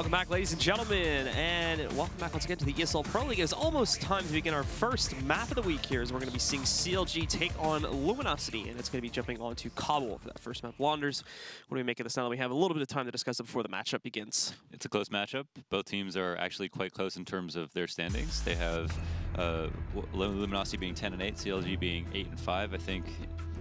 welcome back, ladies and gentlemen, and welcome back once again to the ESL Pro League. It's almost time to begin our first map of the week here, as we're going to be seeing CLG take on Luminosity, and it's going to be jumping onto Cbble for that first map. Wanderers, what do we make of this now that we have a little bit of time to discuss it before the matchup begins? It's a close matchup. Both teams are actually quite close in terms of their standings. They have Luminosity being 10-8, CLG being 8-5. I think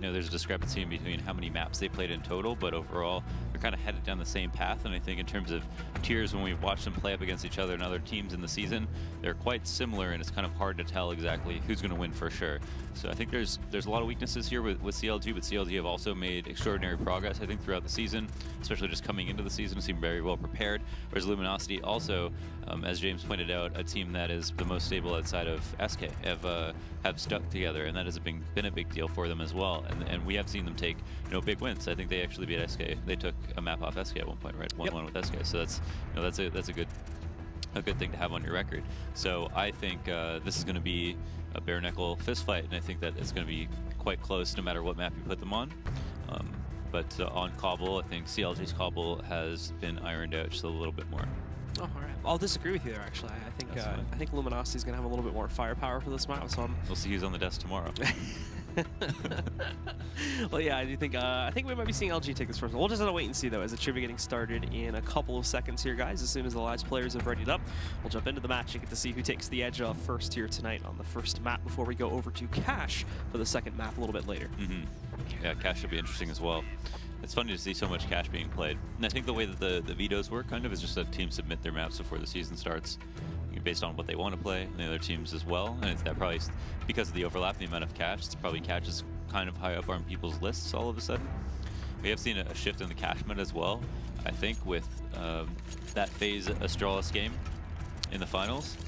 there's a discrepancy in between how many maps they played in total, but overall they're kind of headed down the same path. And I think in terms of tiers, when we've watched them play up against each other and other teams in the season, they're quite similar, and it's kind of hard to tell exactly who's going to win for sure. So I think there's a lot of weaknesses here with CLG, but CLG have also made extraordinary progress, I think, throughout the season, especially just coming into the season, seem very well prepared. Whereas Luminosity also, as James pointed out, a team that is the most stable outside of SK, have stuck together, and that has been a big deal for them as well. And we have seen them take big wins. I think they actually beat SK. They took a map off SK at one point, right? 1-1 with SK. So that's a good thing to have on your record. So I think this is going to be a bare knuckle fist fight, and I think that it's going to be quite close no matter what map you put them on. But on Cbble, I think CLG's Cbble has been ironed out just a little bit more. Oh, all right. I'll disagree with you there, actually. I think Luminosity is going to have a little bit more firepower for this map. So we'll see who's on the desk tomorrow. Well, yeah, I think we might be seeing LG take this first. We'll just have to wait and see, though, as it should be getting started in a couple of seconds here, guys. As soon as the last players have readied up, we'll jump into the match and get to see who takes the edge off first here tonight on the first map before we go over to Cash for the second map a little bit later. Yeah, Cash should be interesting as well. It's funny to see so much Cash being played. And I think the way that the vetoes work kind of is just that teams submit their maps before the season starts based on what they want to play, and the other teams as well. And it's that probably, because of the overlap in the amount of Cash, it's probably Cash is kind of high up on people's lists all of a sudden. We have seen a shift in the Cash meta as well, I think, with that FaZe Astralis game in the finals.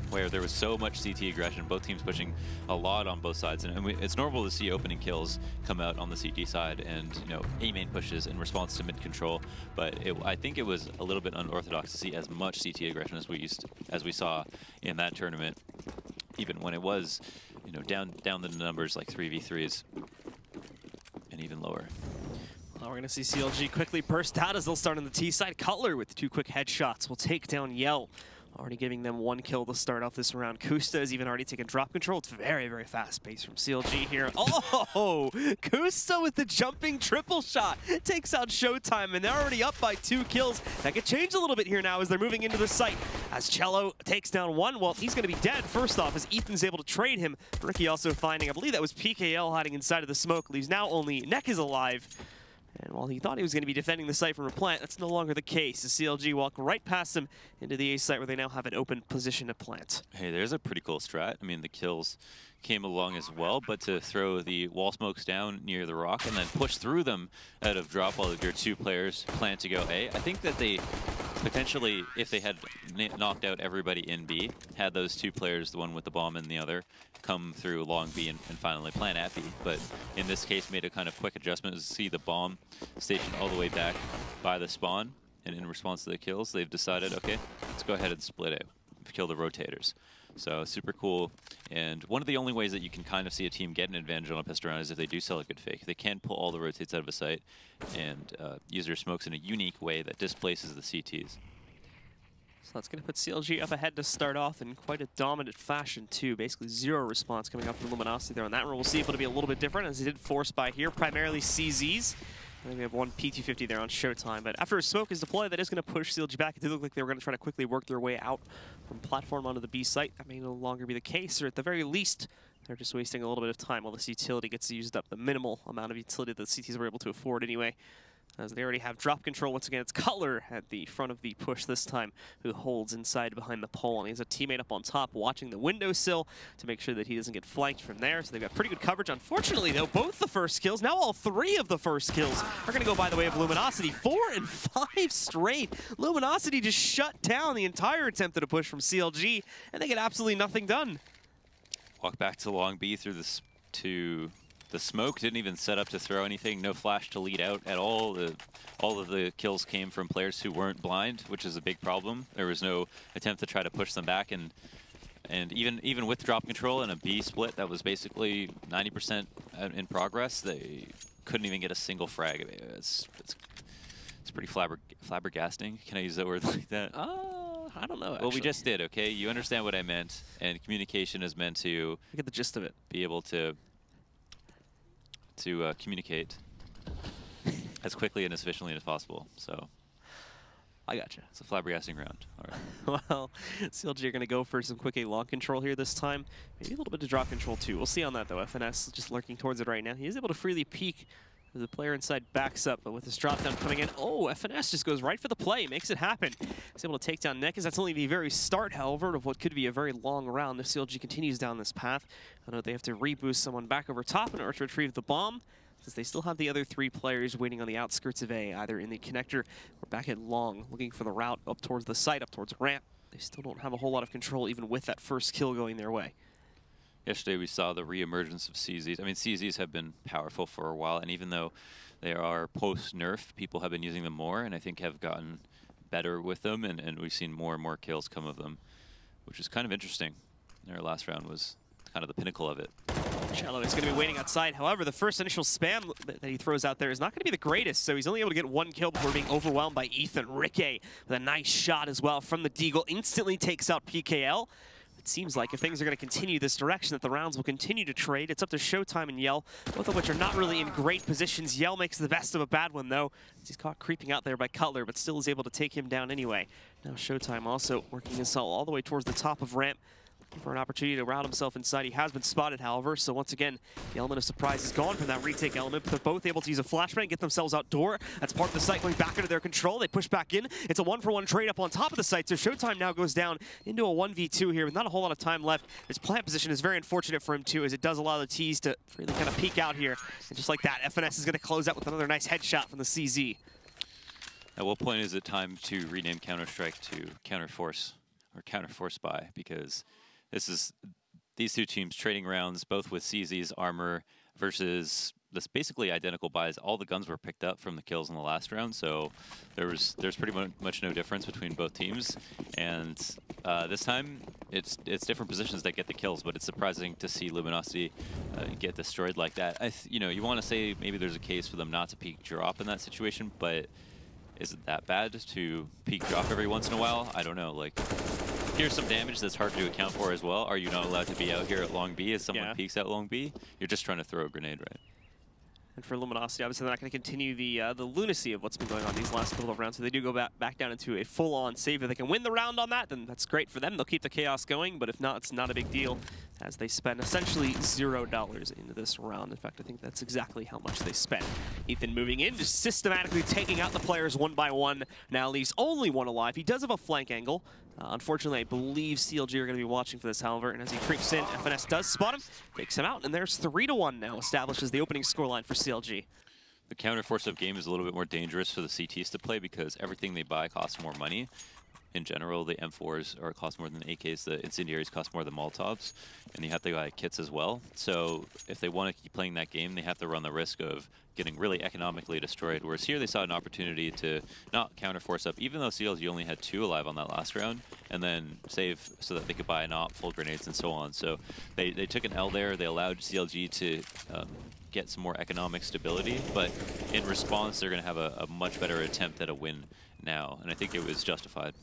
Where there was so much CT aggression, both teams pushing a lot on both sides, and it's normal to see opening kills come out on the CT side, and A main pushes in response to mid control. But I think it was a little bit unorthodox to see as much CT aggression as we saw in that tournament, even when it was down the numbers like 3v3s and even lower. Well, we're going to see CLG quickly burst out as they'll start on the T side. Cutler with 2 quick headshots will take down Yell. Already giving them 1 kill to start off this round. Kusta has even already taken drop control. It's very, very fast pace from CLG here. Oh, Kusta with the jumping triple shot takes out Showtime, and they're already up by 2 kills. That could change a little bit here now as they're moving into the site. As Cello takes down 1, well, he's going to be dead first off as Ethan's able to trade him. Ricky also finding, I believe that was PKL hiding inside of the smoke. Leaves now only Neck is alive. And while he thought he was going to be defending the site from a plant, that's no longer the case. As CLG walk right past him into the A site where they now have an open position to plant. Hey, there's a pretty cool strat. I mean, the kills came along as well, but to throw the wall smokes down near the rock and then push through them out of drop while your 2 players plan to go A. I think that they potentially, if they had knocked out everybody in B, had those 2 players, the one with the bomb and the other, come through long B and finally plant at B. But in this case, made a kind of quick adjustment to see the bomb stationed all the way back by the spawn. And in response to the kills, they've decided, okay, let's go ahead and split it, kill the rotators. So super cool. And one of the only ways that you can kind of see a team get an advantage on a pistol round is if they do sell a good fake. They can pull all the rotates out of a site and use their smokes in a unique way that displaces the CTs. So that's going to put CLG up ahead to start off in quite a dominant fashion, too. Basically 0 response coming up from Luminosity there on that one. We'll see if it'll be a little bit different, as he did force by here, primarily CZs. I think we have 1 P250 there on Showtime, but after a smoke is deployed, that is going to push CLG back. It did look like they were going to try to quickly work their way out from platform onto the B site. That may no longer be the case, or at the very least, they're just wasting a little bit of time while this utility gets used up, the minimal amount of utility that the CTs were able to afford anyway. As they already have drop control. Once again, it's Cutler at the front of the push this time, who holds inside behind the pole. And he has a teammate up on top watching the windowsill to make sure that he doesn't get flanked from there. So they've got pretty good coverage. Unfortunately, though, both the first kills, now all 3 of the first kills, are going to go by the way of Luminosity. 4 and 5 straight. Luminosity just shut down the entire attempt at a push from CLG, and they get absolutely nothing done. Walk back to long B through this to the smoke. Didn't even set up to throw anything. No flash to lead out at all. All of the kills came from players who weren't blind, which is a big problem. There was no attempt to try to push them back, and even with drop control and a B split that was basically 90% in progress, they couldn't even get a single frag. It's pretty flabbergasting. Can I use that word like that? I don't know, actually. Well, we just did, okay? You understand what I meant, and communication is meant to... I get the gist of it. ...be able to communicate as quickly and as efficiently as possible, so... I gotcha. It's a flabbergasting round. All right. Well, CLG are going to go for some quick A long control here this time. Maybe a little bit of drop control, too. We'll see on that, though. FNS just lurking towards it right now. He is able to freely peek as the player inside backs up, but with his drop down coming in, FNS just goes right for the play, makes it happen. He's able to take down Neck, as that's only the very start, however, of what could be a very long round if CLG continues down this path. I know they have to reboost someone back over top in order to retrieve the bomb, since they still have the other 3 players waiting on the outskirts of A, either in the connector or back at long, looking for the route up towards the site, up towards ramp. They still don't have a whole lot of control, even with that first kill going their way. Yesterday we saw the re-emergence of CZs. I mean, CZs have been powerful for a while, and even though they are post-nerf, people have been using them more, and I think have gotten better with them, and we've seen more and more kills come of them, which is kind of interesting. Their last round was kind of the pinnacle of it. Cello is going to be waiting outside. However, the first initial spam that he throws out there is not going to be the greatest, so he's only able to get 1 kill before being overwhelmed by Ethan. Ricky with a nice shot as well from the Deagle instantly takes out PKL. It seems like if things are going to continue this direction, that the rounds will continue to trade. It's up to Showtime and Yell, both of which are not really in great positions. Yell makes the best of a bad one, though, as he's caught creeping out there by Cutler, but still is able to take him down anyway. Now Showtime also working his assault all the way towards the top of ramp, for an opportunity to route himself inside. He has been spotted, however, so once again, the element of surprise is gone from that retake element, but they're both able to use a flashbang and get themselves outdoor. That's part of the site going back into their control. They push back in. It's a 1-for-1 trade up on top of the site, so Showtime now goes down into a 1v2 here with not a whole lot of time left. His plant position is very unfortunate for him, too, as it does allow the T's to really kind of peek out here. And just like that, FNS is going to close out with another nice headshot from the CZ. At what point is it time to rename Counter-Strike to Counter-Force, or Counter-Force Spy? Because these 2 teams trading rounds, both with CZ's armor versus this basically identical buys. All the guns were picked up from the kills in the last round, so there's pretty much no difference between both teams. And this time, it's different positions that get the kills, but it's surprising to see Luminosity get destroyed like that. You want to say maybe there's a case for them not to peek drop in that situation, but is it that bad to peek drop every once in a while? I don't know. Like, here's some damage that's hard to account for as well. Are you not allowed to be out here at long B as someone peeks out long B? You're just trying to throw a grenade, right? And for Luminosity, obviously they're not going to continue the lunacy of what's been going on these last couple of rounds. So they do go back down into a full-on save. If they can win the round on that, then that's great for them. They'll keep the chaos going, but if not, it's not a big deal, as they spend essentially $0 into this round. In fact, I think that's exactly how much they spent. Ethan moving in, just systematically taking out the players one by one. Now leaves only 1 alive. He does have a flank angle. Unfortunately, I believe CLG are going to be watching for this, however, and as he creeps in, FNS does spot him, takes him out, and there's 3-1 now, establishes the opening scoreline for CLG. The counter-force up game is a little bit more dangerous for the CTs to play because everything they buy costs more money. In general, the M4s cost more than the AKs, the incendiaries cost more than Molotovs, and you have to buy kits as well. So if they want to keep playing that game, they have to run the risk of getting really economically destroyed. Whereas here they saw an opportunity to not counter-force up, even though CLG only had 2 alive on that last round, and then save so that they could buy an op, full grenades, and so on. So they took an L there. They allowed CLG to get some more economic stability, but in response, they're going to have a much better attempt at a win now, and I think it was justified.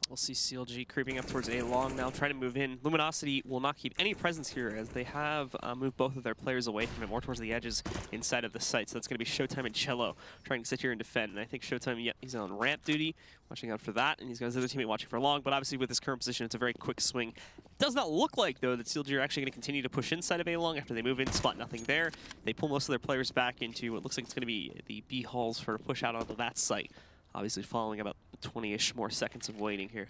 We'll see CLG creeping up towards A long now, trying to move in. Luminosity will not keep any presence here, as they have moved both of their players away from it, more towards the edges inside of the site. So that's going to be Showtime and Cello trying to sit here and defend. And I think Showtime, yeah, he's on ramp duty, watching out for that, and he's got his other teammate watching for long. But obviously with his current position, it's a very quick swing. It does not look like, though, that CLG are actually going to continue to push inside of A long after they move in, spot nothing there. They pull most of their players back into what looks like it's going to be the B halls for a push out onto that site. Obviously following about 20-ish more seconds of waiting here.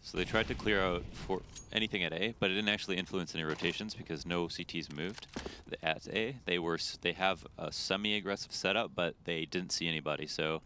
So they tried to clear out for anything at A, but it didn't actually influence any rotations because no CTs moved at A. They have a semi-aggressive setup, but they didn't see anybody. So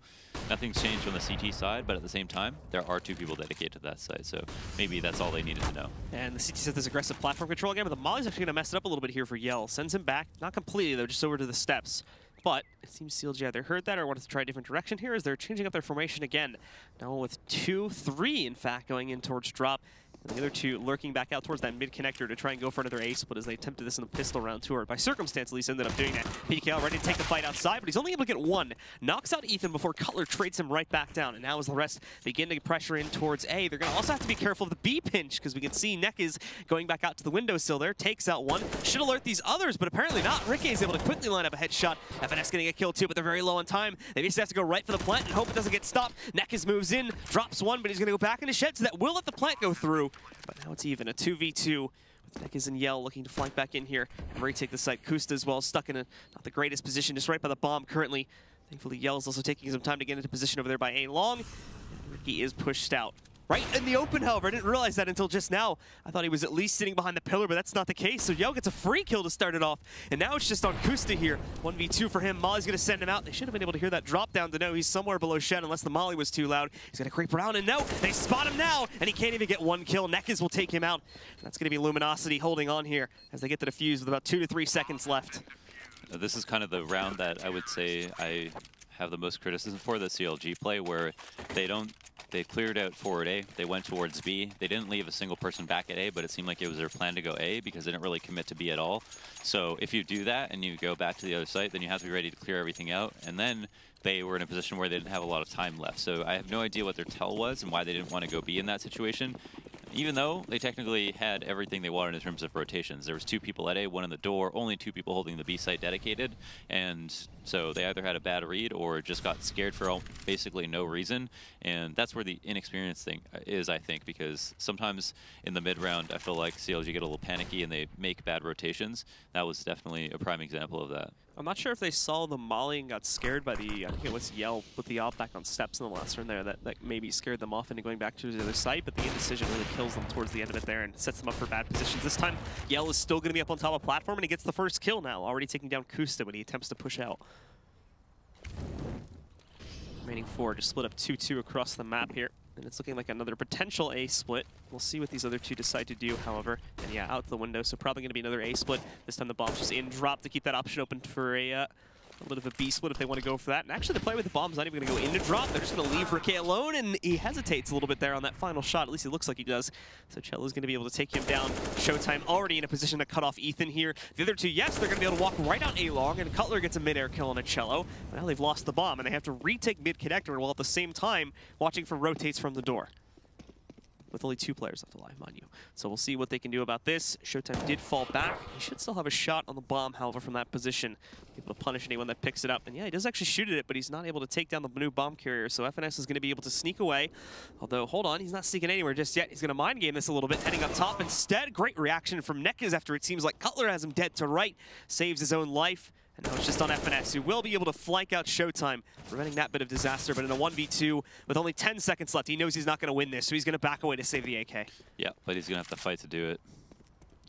nothing's changed on the CT side, but at the same time, there are 2 people dedicated to that side. So maybe that's all they needed to know. And the CT set this aggressive platform control again, but the Molly's actually going to mess it up a little bit here for Yell. Sends him back, not completely though, just over to the steps. But it seems CLG either heard that or wanted to try a different direction here as they're changing up their formation again. Now with 2-3, in fact, going in towards drop. And the other two lurking back out towards that mid-connector to try and go for another A-split as they attempted this in the pistol round two, or by circumstance at least ended up doing that. PKL ready to take the fight outside, but he's only able to get one. Knocks out Ethan before Cutler trades him right back down, and now as the rest begin to pressure in towards A, they're going to also have to be careful of the B pinch, because we can see Neck is going back out to the windowsill there, takes out one. Should alert these others, but apparently not. Ricky is able to quickly line up a headshot. FNS getting a kill too, but they're very low on time. They basically have to go right for the plant and hope it doesn't get stopped. Neckis moves in, drops one, but he's going to go back into shed, so that will let the plant go through. But now it's even, a 2v2. Neckis and Yell looking to flank back in here and retake the site. Kusta as well, stuck in a not the greatest position, just right by the bomb currently. Thankfully, Yell is also taking some time to get into position over there by A Long. And Ricky is pushed out. Right in the open, however. I didn't realize that until just now. I thought he was at least sitting behind the pillar, but that's not the case. So Yell gets a free kill to start it off. And now it's just on Kusta here. 1v2 for him. Molly's going to send him out. They should have been able to hear that drop down to know he's somewhere below shed unless the Molly was too loud. He's going to creep around, and no, they spot him now, and he can't even get one kill. Neckis will take him out. And that's going to be Luminosity holding on here as they get to the fuse with about 2 to 3 seconds left. This is kind of the round that I would say I have the most criticism for, the CLG play, where they cleared out forward A, they went towards B, they didn't leave a single person back at A, but it seemed like it was their plan to go A because they didn't really commit to B at all. So if you do that and you go back to the other site, then you have to be ready to clear everything out, and then they were in a position where they didn't have a lot of time left. So I have no idea what their tell was and why they didn't want to go B in that situation, even though they technically had everything they wanted in terms of rotations. There was 2 people at A, 1 in the door, only 2 people holding the B site dedicated, and so they either had a bad read or just got scared for basically no reason, and that's where the inexperience thing is, I think, because sometimes in the mid-round I feel like CLG get a little panicky and they make bad rotations. That was definitely a prime example of that. I'm not sure if they saw the Molly and got scared by the, I think it was Yell, put the op back on steps in the last turn there, that maybe scared them off into going back to the other site, but the indecision really kills them towards the end of it there and sets them up for bad positions. This time, Yell is still going to be up on top of platform, and he gets the first kill now, already taking down Kusta when he attempts to push out. Remaining 4, just split up 2-2 across the map here. And it's looking like another potential A split. We'll see what these other two decide to do, however. And yeah, out the window, so probably going to be another A split. This time the bomb's just in drop to keep that option open for a bit of a B split if they want to go for that. And actually, the play with the bomb's not even going to go into drop. They're just going to leave Ricky alone, and he hesitates a little bit there on that final shot. At least it looks like he does. So Cello's going to be able to take him down. Showtime already in a position to cut off Ethan here. The other two, yes, they're going to be able to walk right on A Long, and Cutler gets a mid-air kill on a Cello. But now they've lost the bomb, and they have to retake mid-connector while at the same time watching for rotates from the door. With only 2 players left alive, mind you. So we'll see what they can do about this. Showtime did fall back. He should still have a shot on the bomb, however, from that position. Able to punish anyone that picks it up. And yeah, he does actually shoot at it, but he's not able to take down the new bomb carrier. So FNS is going to be able to sneak away. Although, hold on, he's not sneaking anywhere just yet. He's going to mind game this a little bit, heading up top instead. Great reaction from Neckis after it seems like Cutler has him dead to right. Saves his own life. And now it's just on FNS, who will be able to flank out Showtime, preventing that bit of disaster. But in a 1v2 with only 10 seconds left, he knows he's not going to win this, so he's going to back away to save the AK. Yeah, but he's going to have to fight to do it.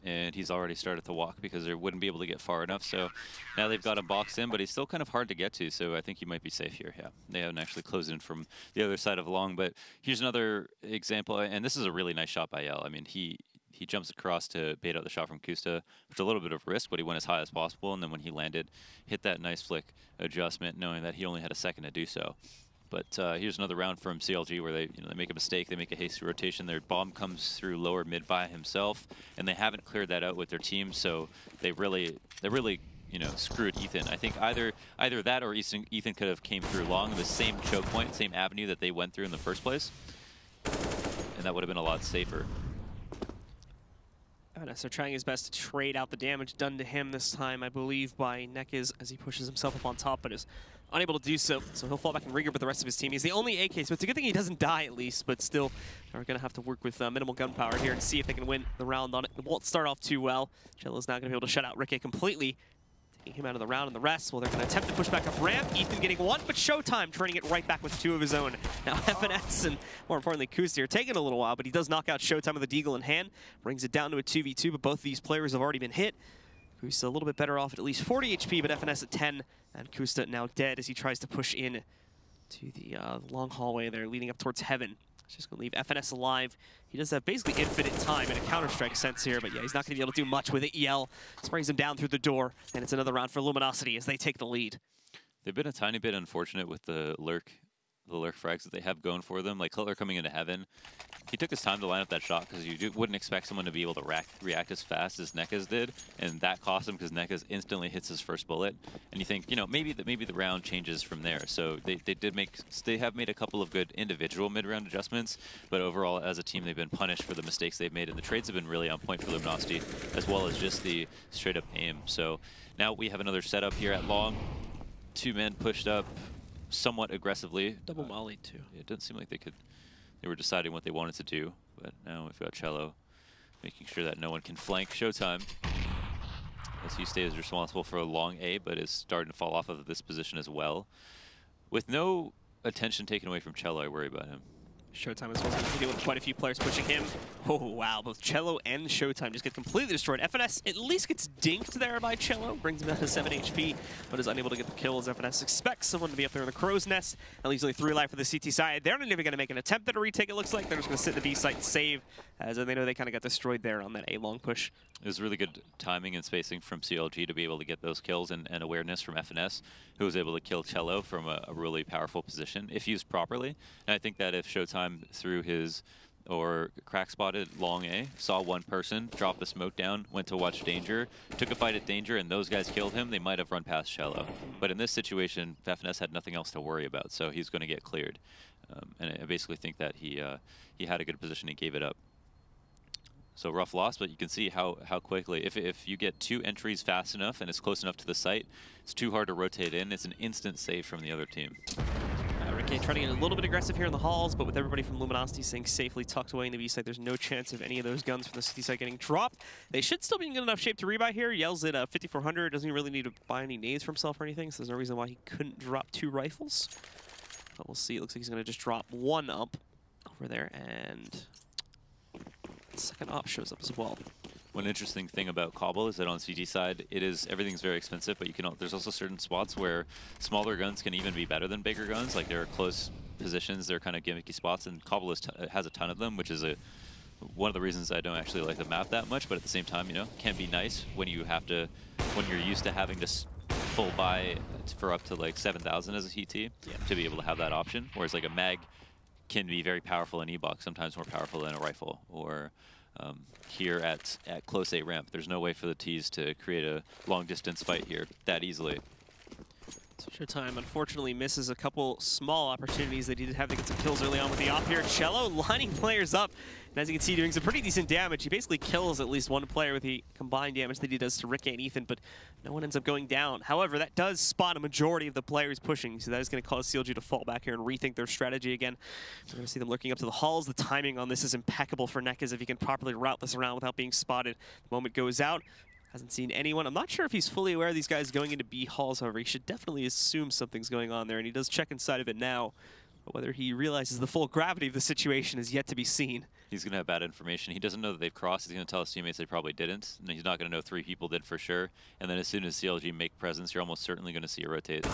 And he's already started to walk because they wouldn't be able to get far enough. So now they've got him boxed in, but he's still kind of hard to get to. So I think he might be safe here. Yeah, they haven't actually closed in from the other side of Long. But here's another example, and this is a really nice shot by Yell. I mean, he jumps across to bait out the shot from Kusta, with a little bit of risk, but he went as high as possible, and then when he landed, hit that nice flick adjustment, knowing that he only had a second to do so. But here's another round from CLG where they make a mistake, they make a hasty rotation, their bomb comes through lower mid by himself, and they haven't cleared that out with their team, so they really screwed Ethan. I think either that or Ethan could have came through Long, the same choke point, same avenue that they went through in the first place, and that would have been a lot safer. So trying his best to trade out the damage done to him this time, I believe, by Neckis as he pushes himself up on top, but is unable to do so. So he'll fall back and regroup with the rest of his team. He's the only AK, so it's a good thing he doesn't die at least, but still, they're going to have to work with minimal gunpowder here and see if they can win the round on it. It won't start off too well. Cello's now going to be able to shut out Ricky completely, taking him out of the round, and the rest, well, they're going to attempt to push back up ramp. Ethan getting 1, but Showtime turning it right back with 2 of his own. Now FNS and, more importantly, Kusta are taking a little while, but he does knock out Showtime with a deagle in hand, brings it down to a 2v2, but both of these players have already been hit. Kusta a little bit better off at least 40 HP, but FNS at 10, and Kusta now dead as he tries to push in to the long hallway there, leading up towards Heaven. It's just going to leave FNS alive. He does have basically infinite time in a Counter-Strike sense here, but yeah, he's not going to be able to do much with it. EL sprays him down through the door, and it's another round for Luminosity as they take the lead. They've been a tiny bit unfortunate with the lurk the lurk frags that they have going for them. Like Cutler coming into Heaven, he took his time to line up that shot because you wouldn't expect someone to be able to react as fast as Nekaz did, and that cost him because Nekaz instantly hits his first bullet. And you think, you know, maybe the round changes from there. So they have made a couple of good individual mid-round adjustments, but overall as a team they've been punished for the mistakes they've made, and the trades have been really on point for Luminosity, as well as just the straight up aim. So now we have another setup here at long. 2 men pushed up somewhat aggressively. Double molly too. It didn't seem like they were deciding what they wanted to do, but now we've got Cello making sure that no one can flank Showtime, as he stays responsible for a long A, but is starting to fall off of this position as well. With no attention taken away from Cello, I worry about him. Showtime as well as deal with quite a few players pushing him. Oh, wow. Both Cello and Showtime just get completely destroyed. FNS at least gets dinked there by Cello, brings him down to 7 HP, but is unable to get the kills. FNS expects someone to be up there in the Crow's Nest. At least only 3 life for the CT side. They're not even going to make an attempt at a retake, it looks like. They're just going to sit in the B site and save, as they know they kind of got destroyed there on that A long push. It was really good timing and spacing from CLG to be able to get those kills, and awareness from FNS, who was able to kill Cello from a really powerful position, if used properly. And I think that if Showtime, through his or crack spotted long A, saw one person, dropped the smoke down, went to watch Danger, took a fight at Danger, and those guys killed him, they might have run past Cello. But in this situation, FNS had nothing else to worry about, so he's going to get cleared. And I basically think that he had a good position and gave it up. So rough loss, but you can see how quickly, if you get 2 entries fast enough and it's close enough to the site, it's too hard to rotate in. It's an instant save from the other team. Ricky trying to get a little bit aggressive here in the halls, but with everybody from Luminosity staying safely tucked away in the B site, there's no chance of any of those guns from the CT site getting dropped. They should still be in good enough shape to rebuy here. Yell's at 5,400, doesn't really need to buy any nades for himself or anything, so there's no reason why he couldn't drop 2 rifles. But we'll see. It looks like he's going to just drop 1 up over there, and the second op shows up as well. One interesting thing about Cbble is that on CT side, everything's very expensive, but there's also certain spots where smaller guns can even be better than bigger guns. Like there are close positions, they're kind of gimmicky spots, and Cbble has a ton of them, which is one of the reasons I don't actually like the map that much. But at the same time, you know, it can be nice when you're used to having to full buy for up to like 7,000 as a CT to be able to have that option. Whereas like a mag can be very powerful in E-Box, sometimes more powerful than a rifle, or here at close A ramp. There's no way for the T's to create a long distance fight here that easily. So Showtime unfortunately misses a couple small opportunities that he did have to get some kills early on with the op here. Cello lining players up, and as you can see, doing some pretty decent damage. He basically kills at least one player with the combined damage that he does to Rick and Ethan, but no one ends up going down. However, that does spot a majority of the players pushing, so that is going to cause CLG to fall back here and rethink their strategy again. We're going to see them lurking up to the halls. The timing on this is impeccable for Nekaz if he can properly route this around without being spotted. The moment goes out. Hasn't seen anyone. I'm not sure if he's fully aware of these guys going into B halls, however. He should definitely assume something's going on there, and he does check inside of it now. But whether he realizes the full gravity of the situation is yet to be seen. He's going to have bad information. He doesn't know that they've crossed. He's going to tell his teammates they probably didn't. And he's not going to know 3 people did for sure. And then as soon as CLG make presence, you're almost certainly going to see a rotate.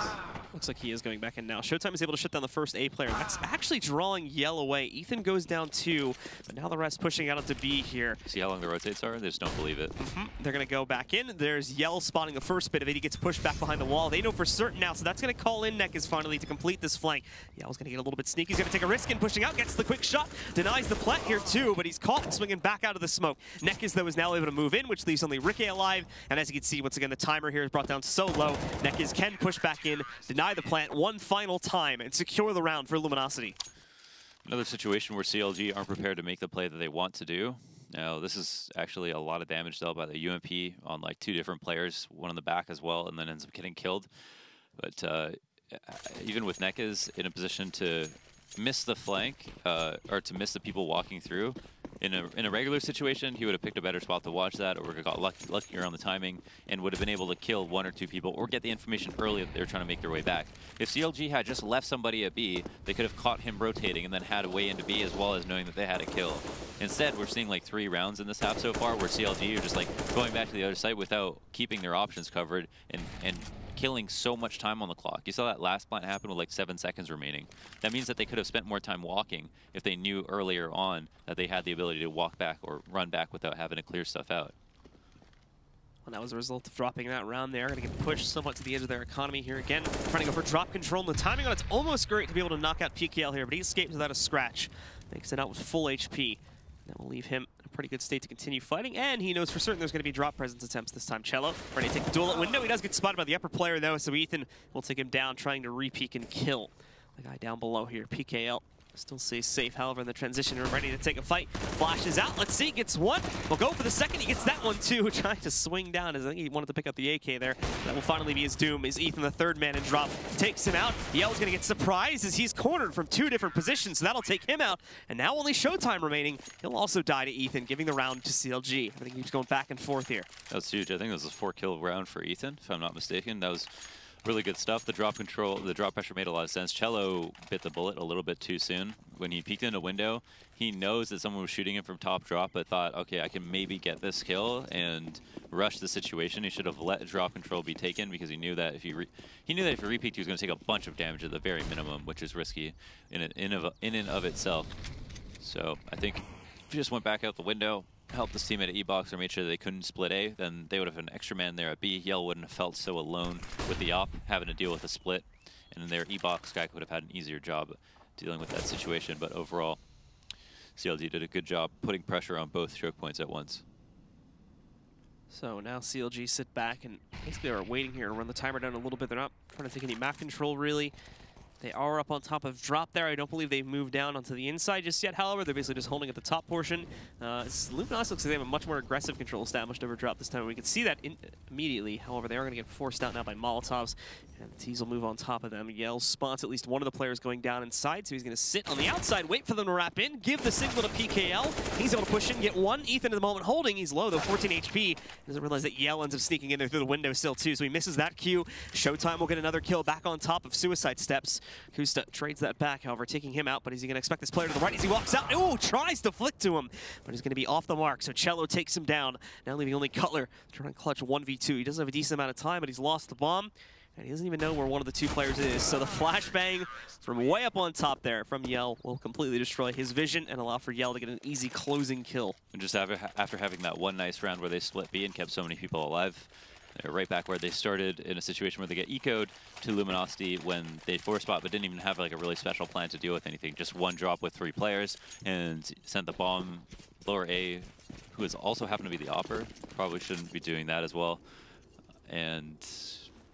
Looks like he is going back in now. Showtime is able to shut down the first A player. That's actually drawing Yell away. Ethan goes down 2, but now the rest pushing out onto B here. See how long the rotates are? They just don't believe it. They're going to go back in. There's Yell spotting the first bit of it. He gets pushed back behind the wall. They know for certain now, so that's going to call in Nekaz finally to complete this flank. Yell's going to get a little bit sneaky. He's going to take a risk in pushing out, gets the quick shot, denies the plant here too, but he's caught swinging back out of the smoke. Nekaz, though, is now able to move in, which leaves only Ricky alive, and as you can see, once again, the timer here is brought down so low. Nekaz can push back in, deny the plant one final time, and secure the round for Luminosity. Another situation where CLG aren't prepared to make the play that they want to do. Now, this is actually a lot of damage dealt by the UMP on like 2 different players, one on the back as well, and then ends up getting killed. But even with Nekaz in a position to miss the flank, or to miss the people walking through, in a regular situation, he would have picked a better spot to watch that, or got luckier on the timing, and would have been able to kill 1 or 2 people, or get the information early that they're trying to make their way back. If CLG had just left somebody at B, they could have caught him rotating and then had a way into B, as well as knowing that they had a kill. Instead, we're seeing like 3 rounds in this half so far, where CLG are just like going back to the other side without keeping their options covered, and killing so much time on the clock. You saw that last plant happen with like 7 seconds remaining. That means that they could have spent more time walking if they knew earlier on that they had the ability to walk back or run back without having to clear stuff out. Well, that was a result of dropping that round there. Going to get pushed somewhat to the edge of their economy here again. Trying to go for drop control. And the timing on it's almost great to be able to knock out PKL here, but he escapes without a scratch. Makes it out with full HP. That will leave him in a pretty good state to continue fighting, and he knows for certain there's going to be drop presence attempts this time. Cello ready to take the duel at window. He does get spotted by the upper player, though, so Ethan will take him down, trying to re-peek and kill the guy down below here. PKL still stays safe, however, in the transition. We're ready to take a fight. Flashes out. Let's see. Gets one. We'll go for the second. He gets that one, too. Trying to swing down as I think he wanted to pick up the AK there. That will finally be his doom. Is Ethan, the third man in drop, takes him out. Yell's going to get surprised as he's cornered from 2 different positions, so that'll take him out. And now only Showtime remaining. He'll also die to Ethan, giving the round to CLG. I think he's going back and forth here. That was huge. I think it was a 4-kill round for Ethan, if I'm not mistaken. That was really good stuff. The drop control, the drop pressure made a lot of sense. Cello bit the bullet a little bit too soon. When he peeked in a window, he knows that someone was shooting him from top drop, but thought, okay, I can maybe get this kill, and rushed the situation. He should have let drop control be taken, because he knew that if he re-peeked, he was going to take a bunch of damage at the very minimum, which is risky in and of itself. So I think if he just went back out the window, helped his teammate at E-Box, or made sure they couldn't split A, then they would have an extra man there at B. Yell wouldn't have felt so alone with the op, having to deal with a split. And then their E-Box guy could have had an easier job dealing with that situation. But overall, CLG did a good job putting pressure on both choke points at once. So now CLG sit back and basically are waiting here to run the timer down a little bit. They're not trying to take any map control, really. They are up on top of drop there. I don't believe they've moved down onto the inside just yet, however. They're basically just holding at the top portion. Luminosity looks like they have a much more aggressive control established over drop this time. We can see that immediately. However, they are going to get forced out now by Molotovs. And Tease will move on top of them. Yell spots at least one of the players going down inside, so he's going to sit on the outside, wait for them to wrap in, give the signal to PKL. He's able to push in, get one. Ethan at the moment holding. He's low, though, 14 HP. Doesn't realize that Yell ends up sneaking in there through the window still, too, so he misses that cue. Showtime will get another kill back on top of Suicide Steps. Kusta trades that back, however, taking him out, but is he going to expect this player to the right as he walks out? Ooh, tries to flick to him, but he's going to be off the mark, so Cello takes him down. Now leaving only Cutler trying to clutch 1v2. He doesn't have a decent amount of time, but he's lost the bomb. And he doesn't even know where one of the 2 players is. So the flashbang from way up on top there from Yell will completely destroy his vision and allow for Yell to get an easy closing kill. And just after having that one nice round where they split B and kept so many people alive, they're right back where they started in a situation where they get ecoed to Luminosity when they 4-spot but didn't even have like a really special plan to deal with anything. Just one drop with 3 players and sent the bomb lower A, who is also happened to be the opper. Probably shouldn't be doing that as well. And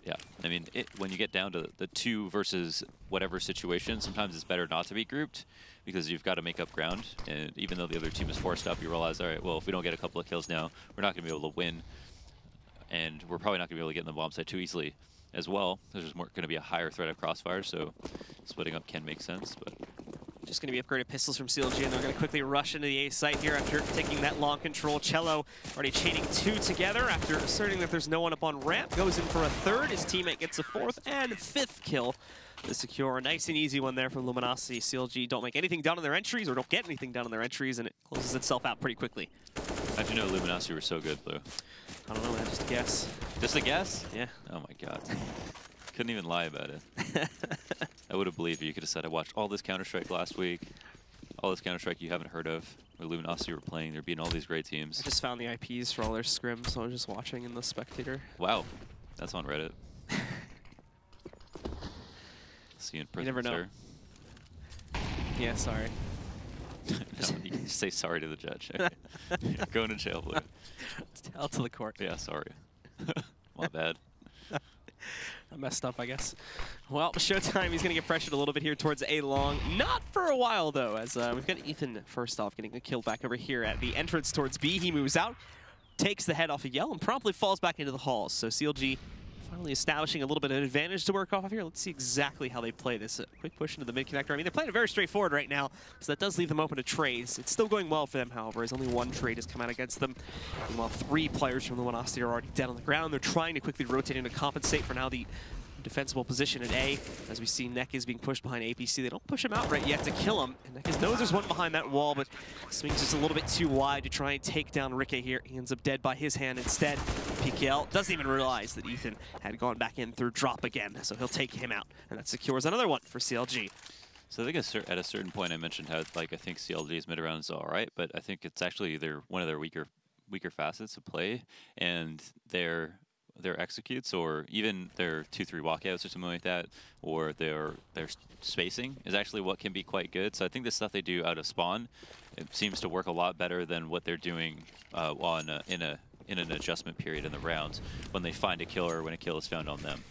yeah, I mean, when you get down to the 2 versus whatever situation, sometimes it's better not to be grouped because you've got to make up ground. And even though the other team is forced up, you realize, all right, well, if we don't get a couple of kills now, we're not going to be able to win. And we're probably not going to be able to get in the bomb site too easily as well. There's just going to be a higher threat of crossfire, so splitting up can make sense. But just going to be upgraded pistols from CLG, and they're going to quickly rush into the A site here after taking that long control. Cello already chaining 2 together after asserting that there's no one up on ramp. Goes in for a 3rd. His teammate gets a 4th and 5th kill to secure. A nice and easy one there from Luminosity. CLG don't make anything down on their entries, or don't get anything down on their entries, and it closes itself out pretty quickly. How'd you know Luminosity were so good, Blue? I don't know, man. Just a guess. Just a guess? Yeah. Oh my god. Couldn't even lie about it. I would have believed you. You could have said, I watched all this Counter-Strike last week, all this Counter-Strike you haven't heard of, where Luminosity were playing. They're beating all these great teams. I just found the IPs for all their scrims, so I was just watching in the Spectator. Wow. That's on Reddit. See you in prison, you never know. Sir. Yeah, sorry. No, you can just say sorry to the judge. Okay. Yeah, going to jail, Blue. Tell to the court. Yeah, sorry. My bad. I messed up, I guess. Well, Showtime, he's going to get pressured a little bit here towards A long. Not for a while, though, as we've got Ethan, first off, getting a kill back over here at the entrance towards B. He moves out, takes the head off of Yell, and promptly falls back into the halls. So CLG finally establishing a little bit of an advantage to work off of here. Let's see exactly how they play this. A quick push into the mid-connector. I mean, they're playing it very straightforward right now, so that does leave them open to trades. It's still going well for them, however, as only 1 trade has come out against them. And while 3 players from Luminosity are already dead on the ground, they're trying to quickly rotate in to compensate for now the defensible position at A. As we see, Neck is being pushed behind APC. They don't push him out right yet to kill him. And Neck knows there's one behind that wall, but swings just a little bit too wide to try and take down Rikke here. He ends up dead by his hand instead. PKL doesn't even realize that Ethan had gone back in through drop again, so he'll take him out. And that secures another one for CLG. So I think at a certain point I mentioned how, like, I think CLG's mid-round is all right, but I think it's actually one of their weaker weaker facets of play and their executes, or even their 2-3 walkouts or something like that, or their spacing is actually what can be quite good. So I think the stuff they do out of spawn, it seems to work a lot better than what they're doing in an adjustment period in the rounds when they find a kill or when a kill is found on them.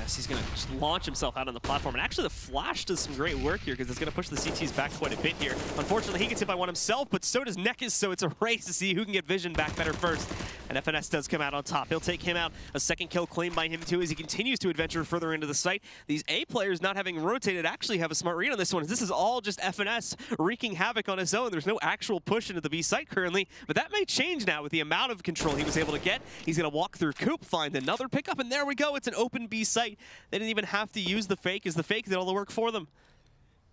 He's going to just launch himself out on the platform. And actually, the flash does some great work here because it's going to push the CTs back quite a bit here. Unfortunately, he gets hit by one himself, but so does Nekis, so it's a race to see who can get vision back better first. And FNS does come out on top. He'll take him out. A second kill claimed by him, too, as he continues to adventure further into the site. These A players, not having rotated, actually have a smart read on this one. This is all just FNS wreaking havoc on his own. There's no actual push into the B site currently, but that may change now with the amount of control he was able to get. He's going to walk through Coop, find another pickup, and there we go. It's an open B site. They didn't even have to use the fake, as the fake did all the work for them.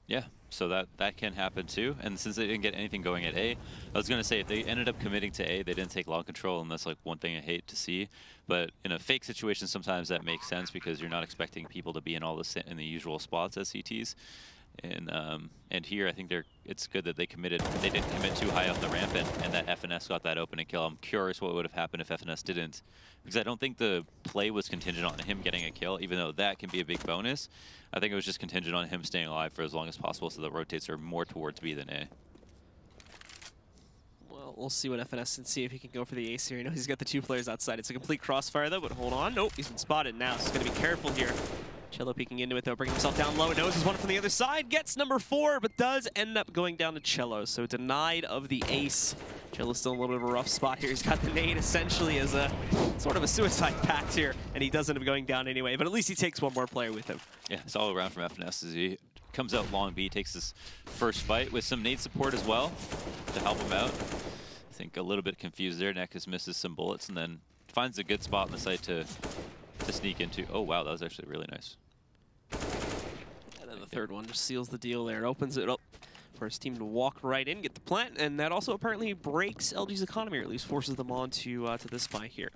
Yeah, so that can happen too. And since they didn't get anything going at A, I was going to say if they ended up committing to A, they didn't take long control, and that's like one thing I hate to see. But in a fake situation, sometimes that makes sense because you're not expecting people to be in all in the usual spots as CTs. And here I think it's good that they committed. They didn't commit too high up the ramp, and that FNS got that opening kill. I'm curious what would have happened if FNS didn't, because I don't think the play was contingent on him getting a kill, even though that can be a big bonus. I think it was just contingent on him staying alive for as long as possible, so the rotates are more towards B than A. Well, we'll see what FNS and see if he can go for the ace here. You know, he's got the 2 players outside. It's a complete crossfire though, but hold on. Nope, he's been spotted now, so he's going to be careful here. Cello peeking into it though, bringing himself down low. Knows he's one from the other side, gets number 4, but does end up going down to Cello. So denied of the ace. Cello's still in a little bit of a rough spot here. He's got the nade essentially as a sort of a suicide pact here, and he does end up going down anyway, but at least he takes one more player with him. Yeah, it's all around from FNS as he comes out long B, takes his first fight with some nade support as well to help him out. I think a little bit confused there. Nekis misses some bullets and then finds a good spot in the site to sneak into. Oh wow, that was actually really nice. And then the third one just seals the deal there. It opens it up for his team to walk right in, get the plant, and that also apparently breaks LG's economy, or at least forces them on to this buy here.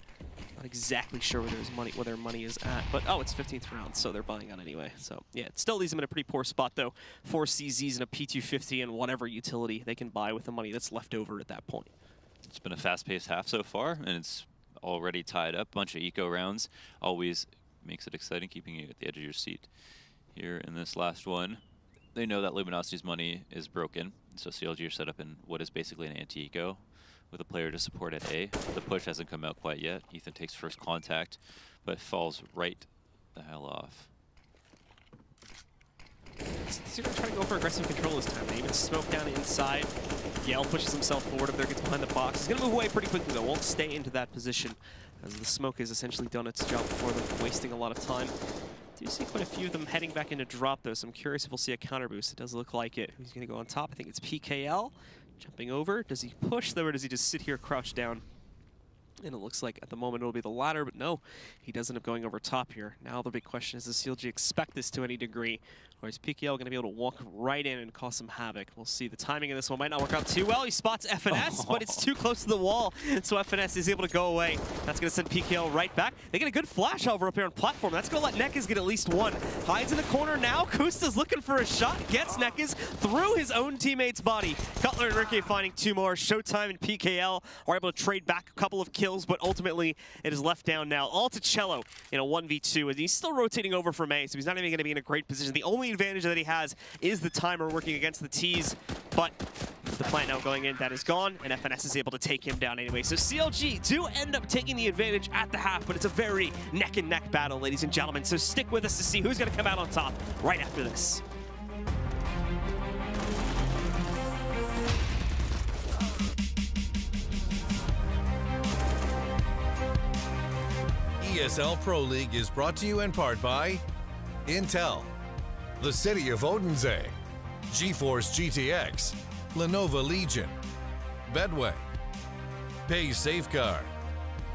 Not exactly sure where their money is at, but oh, it's 15th round, so they're buying out anyway. So yeah, it still leaves them in a pretty poor spot though. 4 CZs and a P250 and whatever utility they can buy with the money that's left over at that point. It's been a fast-paced half so far, and it's already tied up. Bunch of eco rounds always makes it exciting, keeping you at the edge of your seat. Here in this last one, they know that Luminosity's money is broken, so CLG are set up in what is basically an anti-eco with a player to support at A. The push hasn't come out quite yet. Ethan takes first contact, but falls right the hell off. He's going to try to go for aggressive control this time. They even smoke down inside. Yell pushes himself forward up there, gets behind the box. He's going to move away pretty quickly, though. Won't stay into that position, as the smoke has essentially done its job for them, wasting a lot of time. Do see quite a few of them heading back into drop, though, so I'm curious if we'll see a counter boost. It does look like it. Who's going to go on top? I think it's PKL. Jumping over. Does he push, though, or does he just sit here crouched down? And it looks like at the moment it'll be the latter, but no, he does end up going over top here. Now the big question is, does CLG expect this to any degree? Or is PKL going to be able to walk right in and cause some havoc? We'll see. The timing of this one might not work out too well. He spots FNS, but it's too close to the wall, so FNS is able to go away. That's going to send PKL right back. They get a good flash over up here on platform. That's going to let Nekis get at least one. Hides in the corner now. Kusta's looking for a shot. Gets Nekis through his own teammate's body. Cutler and Ricky finding 2 more. Showtime and PKL are able to trade back a couple of kills, but ultimately it is left down now. All to Cello in a 1v2, and he's still rotating over from A, so he's not even going to be in a great position. The only advantage that he has is the timer working against the T's, but the plant now going in, that is gone, and FNS is able to take him down anyway. So CLG do end up taking the advantage at the half, but it's a very neck-and-neck battle, ladies and gentlemen, so stick with us to see who's going to come out on top right after this. ESL Pro League is brought to you in part by Intel, the City of Odense, GeForce GTX, Lenovo Legion, Bedway, Pay Safeguard,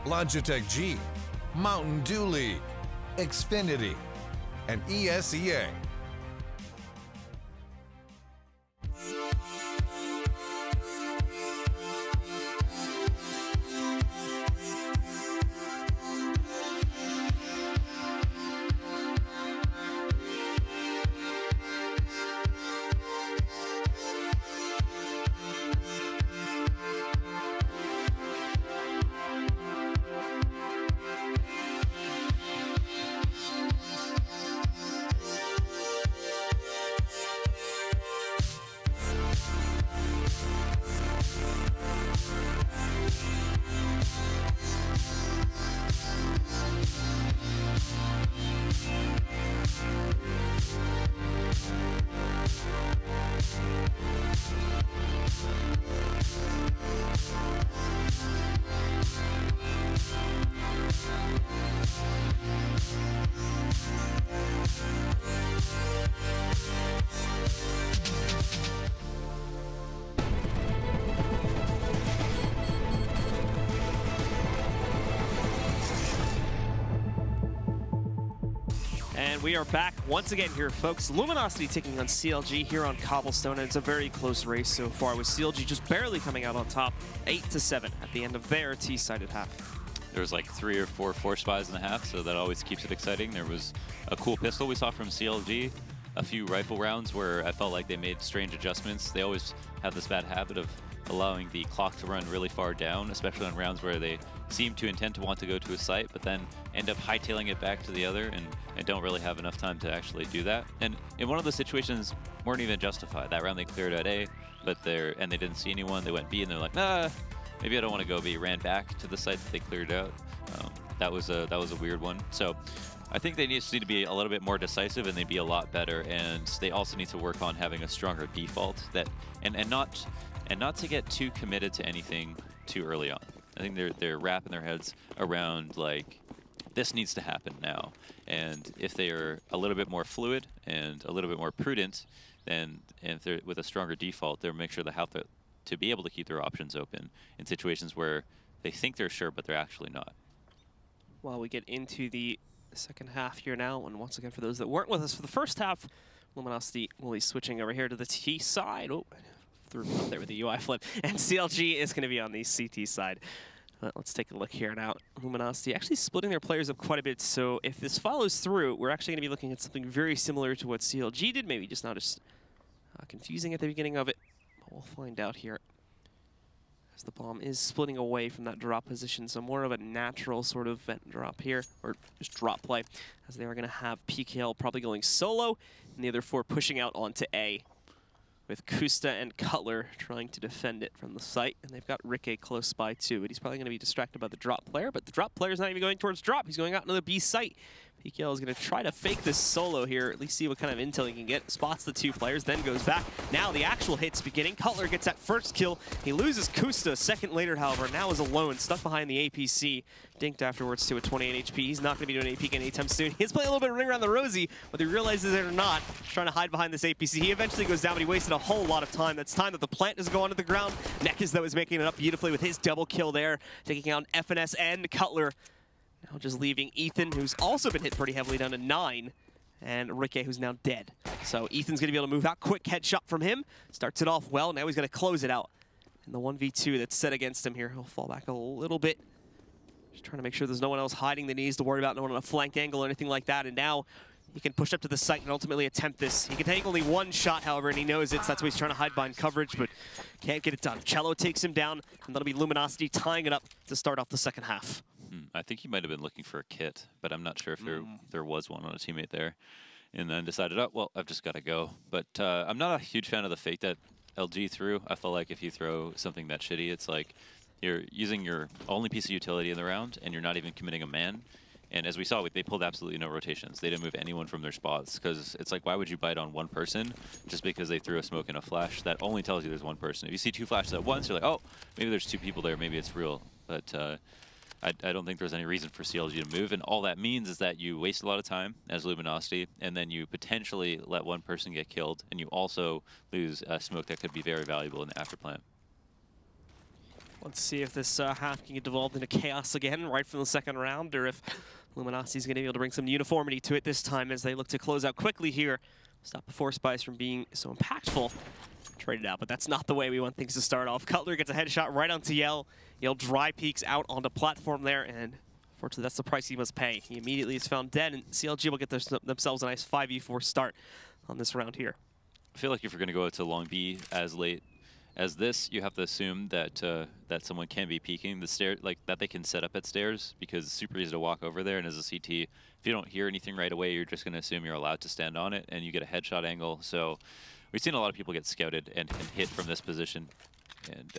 Logitech G, Mountain Dew League, Xfinity, and ESEA. And we are back once again here, folks. Luminosity taking on CLG here on Cobblestone, and it's a very close race so far, with CLG just barely coming out on top, 8-7 at the end of their T-sided half. There was like 3 or 4 force buys in the half, so that always keeps it exciting. There was a cool pistol we saw from CLG, a few rifle rounds where I felt like they made strange adjustments. They always have this bad habit of allowing the clock to run really far down, especially on rounds where they seem to intend to want to go to a site, but then end up hightailing it back to the other and don't really have enough time to actually do that. And in one of the situations, weren't even justified. That round they cleared at A, but they didn't see anyone. They went B, and they're like, nah, maybe I don't want to go B. Ran back to the site that they cleared out. That was a weird one. So I think they need to be a little bit more decisive, and they'd be a lot better. And they also need to work on having a stronger default and not to get too committed to anything too early on. I think they're wrapping their heads around like, this needs to happen now. And if they are a little bit more fluid and a little bit more prudent, then if they're with a stronger default, they'll make sure they have to be able to keep their options open in situations where they think they're sure, but they're actually not. While we get into the second half here now, and once again, for those that weren't with us for the first half, Luminosity will be switching over here to the T side. Oh, threw me up there with the UI flip. And CLG is going to be on the CT side. Let's take a look here now. Luminosity actually splitting their players up quite a bit, so if this follows through, we're actually going to be looking at something very similar to what CLG did, maybe just not as confusing at the beginning of it. But we'll find out here, as the bomb is splitting away from that drop position, so more of a natural sort of vent drop here, or just drop play, as they are going to have PKL probably going solo, and the other 4 pushing out onto A, with Kusta and Cutler trying to defend it from the site. And they've got Rikke close by too, but he's probably going to be distracted by the drop player, but the drop player's not even going towards drop. He's going out into the B site. PKL is going to try to fake this solo here, at least see what kind of intel he can get. Spots the 2 players, then goes back. Now the actual hit's beginning. Cutler gets that first kill. He loses Kusta a second later, however, now is alone, stuck behind the APC. Dinked afterwards to a 28 HP. He's not going to be doing AP anytime soon. He's playing a little bit of Ring Around the Rosie, whether he realizes it or not. He's trying to hide behind this APC. He eventually goes down, but he wasted a whole lot of time. That's time that the plant doesn't go onto the ground. Nekkis, though, is making it up beautifully with his double kill there, taking out FNS and Cutler. Now just leaving Ethan, who's also been hit pretty heavily, down to 9. And Rikke, who's now dead. So Ethan's going to be able to move out. Quick headshot from him. Starts it off well. Now he's going to close it out. And the 1v2 that's set against him here, he'll fall back a little bit. Just trying to make sure there's no one else hiding that he needs to worry about, no one on a flank angle or anything like that. And now he can push up to the site and ultimately attempt this. He can take only 1 shot, however, and he knows it, so that's why he's trying to hide behind coverage, but can't get it done. Cello takes him down, and that'll be Luminosity tying it up to start off the second half. I think he might have been looking for a kit, but I'm not sure if there was one on a teammate there. And then decided, oh, well, I've just got to go. But I'm not a huge fan of the fake that LG threw. I feel like if you throw something that shitty, it's like you're using your only piece of utility in the round, and you're not even committing a man. And as we saw, they pulled absolutely no rotations. They didn't move anyone from their spots, because it's like, why would you bite on one person just because they threw a smoke and a flash? That only tells you there's one person. If you see 2 flashes at once, you're like, oh, maybe there's 2 people there. Maybe it's real. But I don't think there's any reason for CLG to move, and all that means is that you waste a lot of time as Luminosity, and then you potentially let 1 person get killed, and you also lose a smoke that could be very valuable in the afterplant. Let's see if this half can get devolved into chaos again right from the second round, or if Luminosity's going to be able to bring some uniformity to it this time as they look to close out quickly here. Stop the force buys from being so impactful. Traded out, but that's not the way we want things to start off. Cutler gets a headshot right onto Yell. Yell dry peeks out onto platform there, and unfortunately that's the price he must pay. He immediately is found dead, and CLG will get themselves a nice 5v4 start on this round here. I feel like if you're going to go to long B as late as this, you have to assume that that someone can be peeking the stair, like that they can set up at stairs, because it's super easy to walk over there. And as a CT, if you don't hear anything right away, you're just going to assume you're allowed to stand on it, and you get a headshot angle. So we've seen a lot of people get scouted and hit from this position. And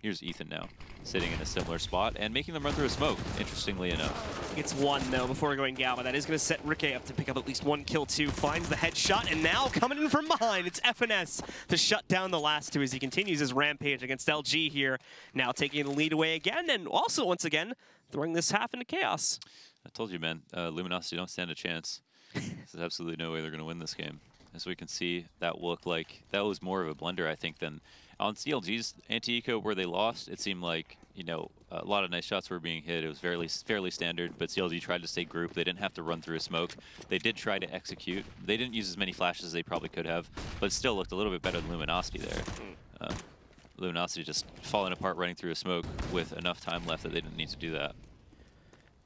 here's Ethan now, sitting in a similar spot and making them run through a smoke, interestingly enough. Gets 1, though, before going Galva. That is going to set Rikke up to pick up at least 1 kill, too. Finds the headshot, and now coming in from behind, it's FNS to shut down the last 2 as he continues his rampage against LG here. Now taking the lead away again, and also, once again, throwing this half into chaos. I told you, man, Luminosity don't stand a chance. There's absolutely no way they're going to win this game. As we can see, that looked like that was more of a blunder, I think, than On CLG's anti-eco where they lost, it seemed like, you know, a lot of nice shots were being hit. It was fairly standard, but CLG tried to stay grouped. They didn't have to run through a smoke. They did try to execute. They didn't use as many flashes as they probably could have, but it still looked a little bit better than Luminosity there. Luminosity just falling apart running through a smoke with enough time left that they didn't need to do that.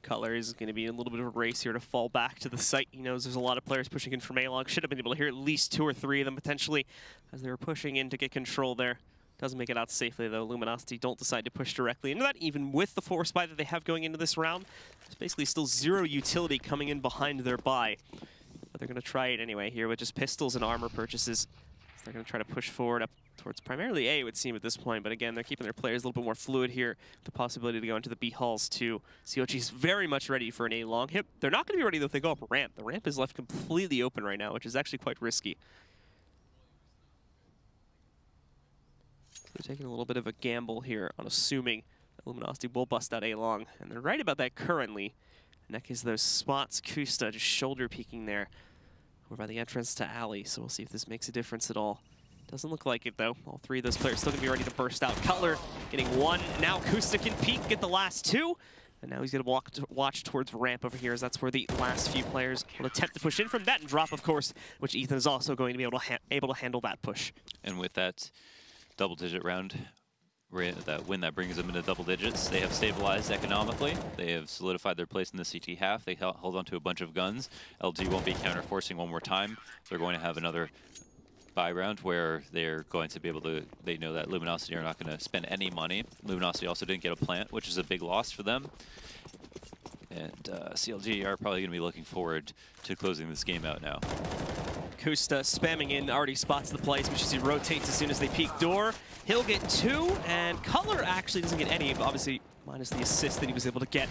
Cutler is going to be in a little bit of a race here to fall back to the site. He knows there's a lot of players pushing in from A-Log. Should have been able to hear at least 2 or 3 of them potentially as they were pushing in to get control there. Doesn't make it out safely though. Luminosity don't decide to push directly into that, even with the force buy that they have going into this round. There's basically still 0 utility coming in behind their buy. But they're going to try it anyway here with just pistols and armor purchases. So they're going to try to push forward up towards primarily A, it would seem at this point. But again, they're keeping their players a little bit more fluid here. The possibility to go into the B halls too. CLG is very much ready for an A long hit. They're not going to be ready though if they go up ramp. The ramp is left completely open right now, which is actually quite risky. They're taking a little bit of a gamble here on assuming that Luminosity will bust out A long. And they're right about that currently. And that gives those spots. Kusta just shoulder peeking there. We're by the entrance to Alley, so we'll see if this makes a difference at all. Doesn't look like it though. All 3 of those players still gonna be ready to burst out. Cutler getting 1. Now Kusta can peek, get the last 2. And now he's gonna watch towards ramp over here as that's where the last few players will attempt to push in from that and drop, of course, which Ethan is also going to be able to handle that push. And with that double-digit round, that win that brings them into double digits, they have stabilized economically. They have solidified their place in the CT half. They hold on to a bunch of guns. LG won't be counter-forcing one more time. They're going to have another buy round where they're going to be able to, they know that Luminosity are not going to spend any money. Luminosity also didn't get a plant, which is a big loss for them. And CLG are probably going to be looking forward to closing this game out now. Kusta spamming in, already spots the place, which is he rotates as soon as they peek door. He'll get 2, and Cutler actually doesn't get any, but obviously minus the assist that he was able to get.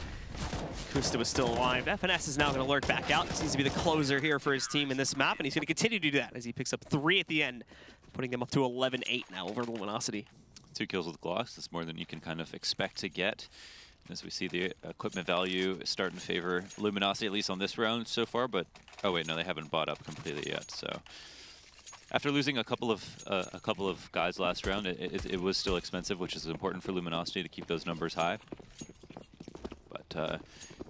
Kusta was still alive. FNS is now going to lurk back out. Seems to be the closer here for his team in this map, and he's going to continue to do that as he picks up 3 at the end, putting them up to 11-8 now over Luminosity. 2 kills with Glocks. That's more than you can kind of expect to get. As we see the equipment value starting to favor Luminosity, at least on this round so far, but oh wait, no, they haven't bought up completely yet. So after losing a couple of guys last round, it was still expensive, which is important for Luminosity to keep those numbers high. But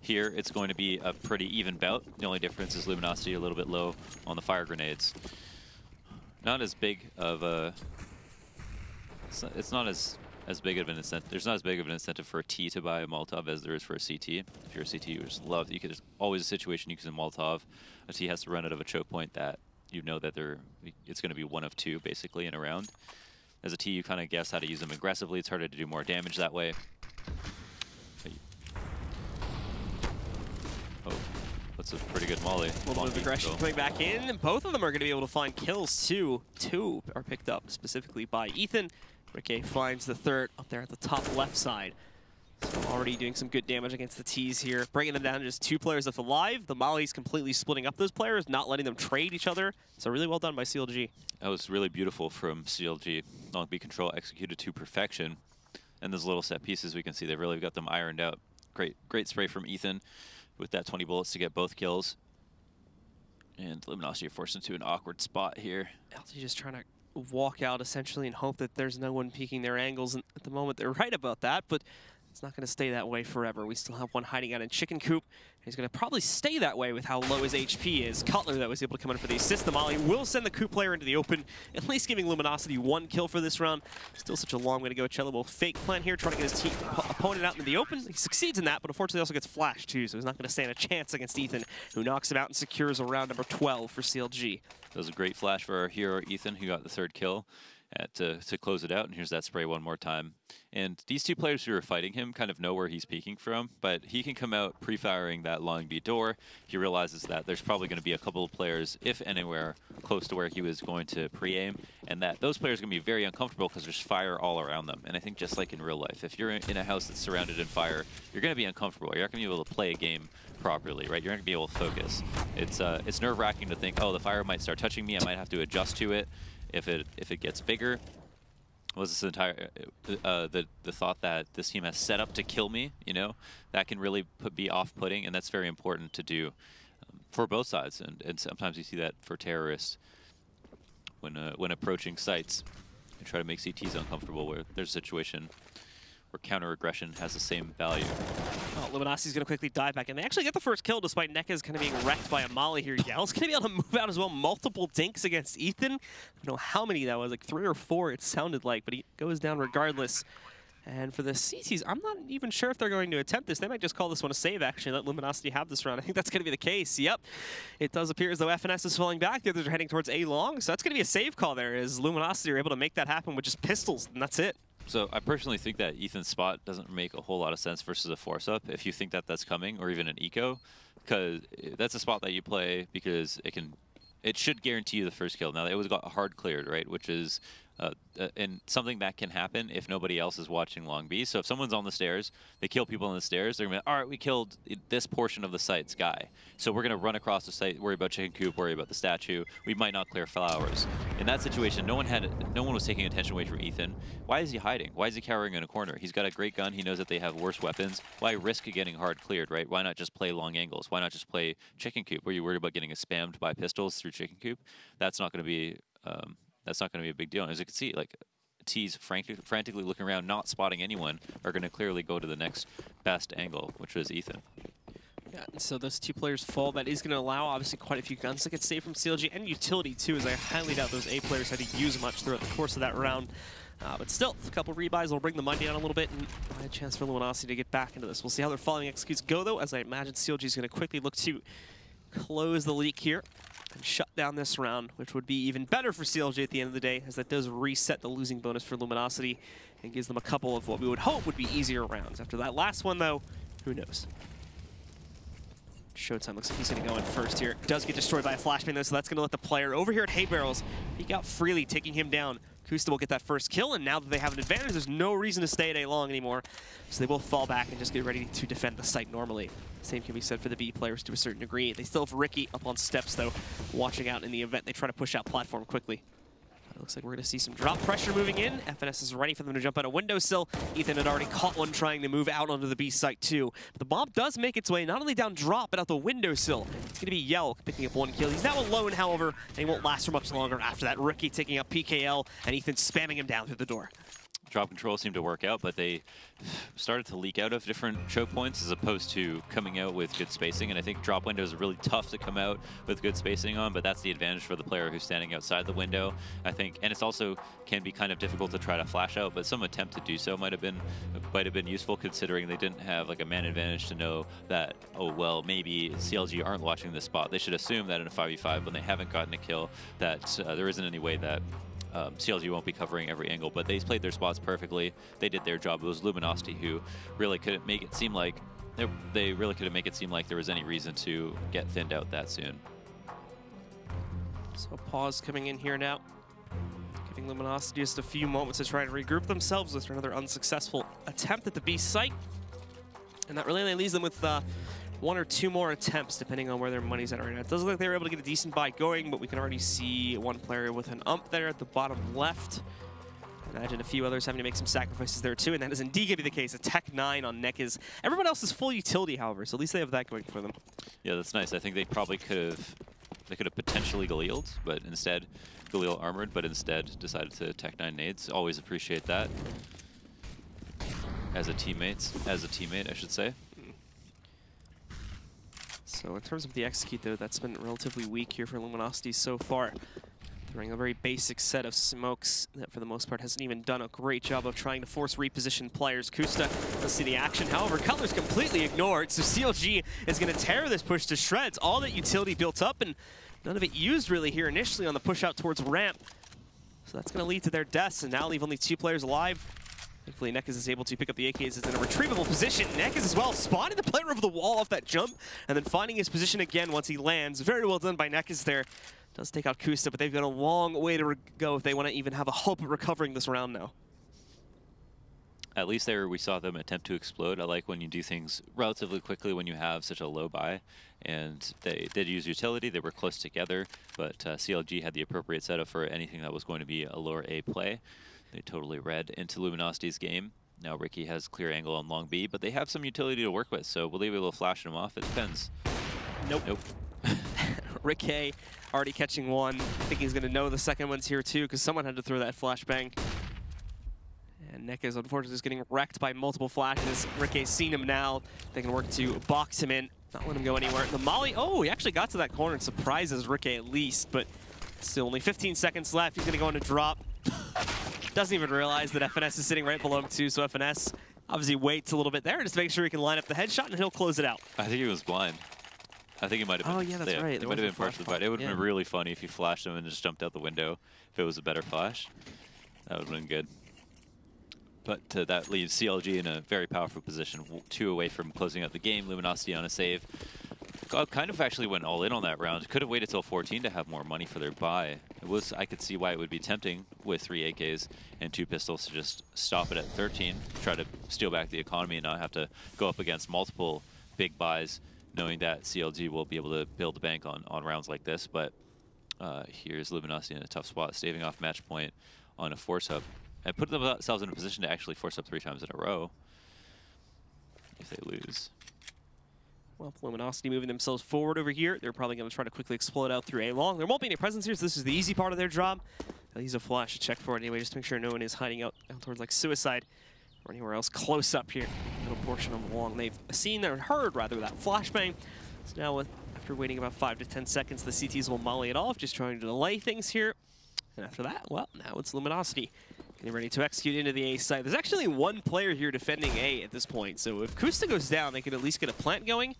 here it's going to be a pretty even bout. The only difference is Luminosity a little bit low on the fire grenades. Not as big of a. It's not as big of an incentive. There's not as big of an incentive for a T to buy a Molotov as there is for a CT. If you're a CT, you just love. There's always a situation you can use a Molotov. A T has to run out of a choke point that you know that it's going to be 1 of 2 basically in a round. As a T, you kind of guess how to use them aggressively. It's harder to do more damage that way. Oh, that's a pretty good molly. A little bit of aggression coming back in. Both of them are going to be able to find kills too. 2 are picked up specifically by Ethan. Ricky finds the 3rd up there at the top left side. So already doing some good damage against the T's here, bringing them down to just 2 players left alive. The Molly's completely splitting up those players, not letting them trade each other. So really well done by CLG. That was really beautiful from CLG. Long B control executed to perfection. And those little set pieces, we can see they've really got them ironed out. Great spray from Ethan with that 20 bullets to get both kills. And Luminosity are forced into an awkward spot here. LG just trying to walk out essentially and hope that there's no one peeking their angles. And at the moment, they're right about that, but it's not going to stay that way forever. We still have one hiding out in Chicken Coop. He's going to probably stay that way with how low his HP is. Cutler, though, was able to come in for the assist. The Molly will send the Coop player into the open, at least giving Luminosity 1 kill for this round. Still such a long way to go. Cello will fake plan here, trying to get his opponent out into the open. He succeeds in that, but unfortunately also gets flashed, too, so he's not going to stand a chance against Ethan, who knocks him out and secures a round number 12 for CLG. That was a great flash for our hero, Ethan, who got the 3rd kill. To close it out, and here's that spray one more time. And these 2 players who are fighting him kind of know where he's peeking from, but he can come out pre-firing that long B door. He realizes that there's probably going to be a couple of players, if anywhere, close to where he was going to pre-aim, and that those players are going to be very uncomfortable because there's fire all around them. And I think just like in real life, if you're in a house that's surrounded in fire, you're going to be uncomfortable. You're not going to be able to play a game properly, right? You're not going to be able to focus. It's nerve-wracking to think, oh, the fire might start touching me, I might have to adjust to it. If it gets bigger, was this entire the thought that this team has set up to kill me? You know, that can really be off-putting, and that's very important to do for both sides. And sometimes you see that for terrorists when approaching sites. and try to make CTs uncomfortable where there's a situation where counter-aggression has the same value. Oh, Luminosity's going to quickly dive back in. They actually get the first kill despite Nekaz kind of being wrecked by a molly here. Yell's going to be able to move out as well. Multiple dinks against Ethan. I don't know how many that was, like 3 or 4 it sounded like, but he goes down regardless. And for the CTs, I'm not even sure if they're going to attempt this. They might just call this one a save, actually, let Luminosity have this round. I think that's going to be the case. Yep. It does appear as though FNS is falling back. The others are heading towards A long, so that's going to be a save call there, as Luminosity are able to make that happen with just pistols, and that's it. So I personally think that Ethan's spot doesn't make a whole lot of sense versus a force-up if you think that that's coming, or even an eco, because that's a spot that you play because it should guarantee you the first kill. Now, it was got hard cleared, right, which is and something that can happen if nobody else is watching long B. So if someone's on the stairs, they kill people on the stairs, they're going to be, all right, we killed this portion of the site's guy. So we're going to run across the site, worry about chicken coop, worry about the statue. We might not clear flowers. In that situation, no one was taking attention away from Ethan. Why is he hiding? Why is he cowering in a corner? He's got a great gun. He knows that they have worse weapons. Why risk getting hard cleared, right? Why not just play long angles? Why not just play chicken coop? Were you worried about getting spammed by pistols through chicken coop? That's not going to be a big deal. And as you can see, like, T's frantically looking around, not spotting anyone, are going to clearly go to the next best angle, which was Ethan. Yeah, and so those 2 players fall. That is going to allow, obviously, quite a few guns to get saved from CLG and utility, too, as I highly doubt those A players had to use much throughout the course of that round. But still, a couple rebuys will bring the money down a little bit, and a chance for Luminosity to get back into this. We'll see how their following executes go, though, as I imagine CLG is going to quickly look to close the leak here and shut down this round, which would be even better for CLG at the end of the day, as that does reset the losing bonus for Luminosity and gives them a couple of what we would hope would be easier rounds. After that last one, though, who knows? Showtime looks like he's going to go in first here. Does get destroyed by a flashbang, though, so that's going to let the player over here at Hay Barrels peek out freely, taking him down. Kusta will get that first kill, and now that they have an advantage, there's no reason to stay at A long anymore. So they will fall back and just get ready to defend the site normally. Same can be said for the B players to a certain degree. They still have Ricky up on steps, though, watching out in the event they try to push out platform quickly. It looks like we're going to see some drop pressure moving in. FNS is ready for them to jump out a windowsill. Ethan had already caught one trying to move out onto the B site too. But the bomb does make its way not only down drop, but out the windowsill. It's going to be Yell picking up 1 kill. He's now alone, however, and he won't last for much longer after that. Ricky taking up PKL, and Ethan spamming him down through the door. Drop control seemed to work out, but they started to leak out of different choke points as opposed to coming out with good spacing. And I think drop windows are really tough to come out with good spacing on, but that's the advantage for the player who's standing outside the window, I think. And it's also can be kind of difficult to try to flash out, but some attempt to do so might have been useful, considering they didn't have like a man advantage to know that, oh, well, maybe CLG aren't watching this spot. They should assume that in a 5v5, when they haven't gotten a kill, that there isn't any way that CLG won't be covering every angle, but they played their spots perfectly. They did their job. It was Luminosity who really couldn't make it seem like they really couldn't make it seem like there was any reason to get thinned out that soon. So pause coming in here now, giving Luminosity just a few moments to try to regroup themselves after another unsuccessful attempt at the B site, and that really leaves them with 1 or 2 more attempts, depending on where their money's at right now. It does look like they were able to get a decent buy going, but we can already see 1 player with an ump there at the bottom left. Imagine a few others having to make some sacrifices there too, and that is indeed going to be the case. A Tech 9 on Nekaz. Everyone else is full utility, however, so at least they have that going for them. Yeah, that's nice. I think they probably could have potentially Galiled, but instead, Galil armored, but instead decided to Tech 9 nades. Always appreciate that. As a teammate, I should say. So in terms of the execute, though, that's been relatively weak here for Luminosity so far. Throwing a very basic set of smokes that, for the most part, hasn't even done a great job of trying to force reposition players. Kusta does see the action. However, Cutler's completely ignored, so CLG is going to tear this push to shreds. All that utility built up, and none of it used really here initially on the push out towards ramp. So that's going to lead to their deaths, and now leave only 2 players alive. Thankfully, Nekaz is able to pick up the AKs. It's in a retrievable position. Nekaz as well, spotting the player over the wall off that jump, and then finding his position again once he lands. Very well done by Nekaz there. Does take out Kusta, but they've got a long way to go if they want to even have a hope of recovering this round now. At least there we saw them attempt to explode. I like when you do things relatively quickly when you have such a low buy. And they did use utility. They were close together, but CLG had the appropriate setup for anything that was going to be a lower A play. They totally read into Luminosity's game. Now Ricky has clear angle on long B, but they have some utility to work with, so will they be able to flash him off? It depends. Nope. Ricky already catching 1. I think he's going to know the second one's here too, because someone had to throw that flashbang. And Nick is unfortunately just getting wrecked by multiple flashes. Ricket's seen him now. They can work to box him in, not let him go anywhere. The molly, oh, he actually got to that corner and surprises Ricket at least, but still only 15 seconds left. He's gonna go on a drop. Doesn't even realize that FNS is sitting right below him too, so FNS obviously waits a little bit there just to make sure he can line up the headshot and he'll close it out. I think he was blind. I think he might have been. Oh, yeah, that's right. It might have been partially blind. It would have been really funny if you flashed him and just jumped out the window if it was a better flash. That would have been good. But that leaves CLG in a very powerful position, 2 away from closing out the game. Luminosity on a save. Kind of actually went all in on that round. Could have waited till 14 to have more money for their buy. I could see why it would be tempting with 3 AKs and 2 pistols to just stop it at 13, try to steal back the economy and not have to go up against multiple big buys, knowing that CLG will be able to build the bank on rounds like this. But here's Luminosity in a tough spot, staving off match point on a force up and put themselves in a position to actually force up 3 times in a row if they lose. Well, Luminosity moving themselves forward over here. They're probably going to try to quickly explode out through A long. There won't be any presence here, so this is the easy part of their job. They'll use a flash to check for it anyway, just to make sure no one is hiding out towards like Suicide or anywhere else close up here. Little portion of long. They've seen or heard rather that flashbang. So now after waiting about 5 to 10 seconds, the CTs will molly it off, just trying to delay things here. And after that, well, now it's Luminosity getting ready to execute into the A side. There's actually 1 player here defending A at this point, so if Kusta goes down, they could at least get a plant going.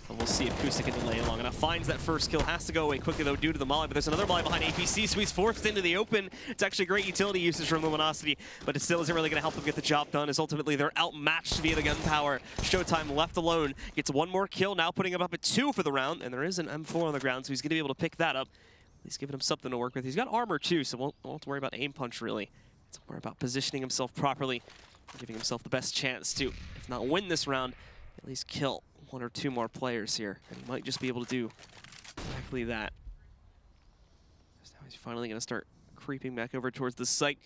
And we'll see if Kusta can delay long enough. Finds that first kill, has to go away quickly though due to the molly, but there's another molly behind APC, so he's forced into the open. It's actually great utility usage from Luminosity, but it still isn't really gonna help them get the job done, as ultimately they're outmatched via the gunpowder. Showtime left alone, gets 1 more kill, now putting him up at 2 for the round, and there is an M4 on the ground, so he's gonna be able to pick that up. At least giving him something to work with. He's got armor too, so won't have to worry about aim punch really. It's more about positioning himself properly, giving himself the best chance to, if not win this round, at least kill 1 or 2 more players here. And he might just be able to do exactly that. So now he's finally going to start creeping back over towards the site.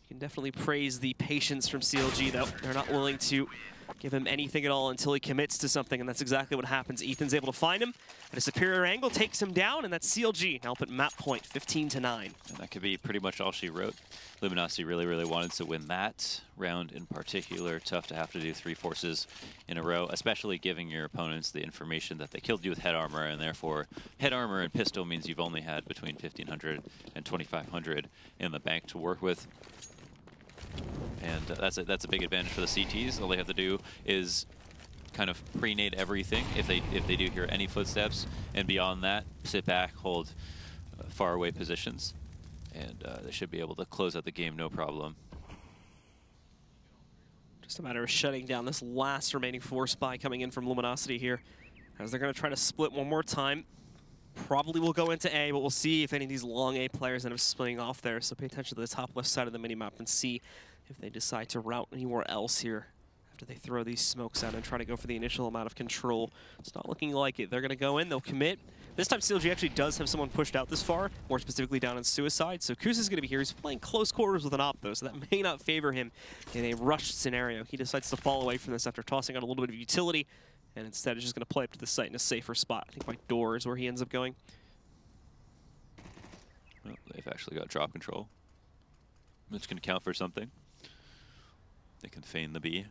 You can definitely praise the patience from CLG though. They're not willing to give him anything at all until he commits to something, and that's exactly what happens. Ethan's able to find him at a superior angle, takes him down, and that's CLG now up at map point, 15-9. And that could be pretty much all she wrote. Luminosity really, really wanted to win that round in particular. Tough to have to do 3 forces in a row, especially giving your opponents the information that they killed you with head armor, and therefore head armor and pistol means you've only had between 1,500 and 2,500 in the bank to work with. And that's a big advantage for the CTs. All they have to do is kind of pre-nade everything if they do hear any footsteps, and beyond that, sit back, hold far away positions, and they should be able to close out the game no problem. Just a matter of shutting down this last remaining force buy coming in from Luminosity here, as they're going to try to split 1 more time. Probably will go into A, but we'll see if any of these long A players end up splitting off there. So pay attention to the top left side of the minimap and see if they decide to route anywhere else here after they throw these smokes out and try to go for the initial amount of control. It's not looking like it. They're going to go in, they'll commit. This time CLG actually does have someone pushed out this far, more specifically down in Suicide. So Kusa's going to be here. He's playing close quarters with an op though, so that may not favor him in a rushed scenario. He decides to fall away from this after tossing out a little bit of utility, and instead is just going to play up to the site in a safer spot. I think by door is where he ends up going. Well, they've actually got drop control, which can count for something. They can feign the B,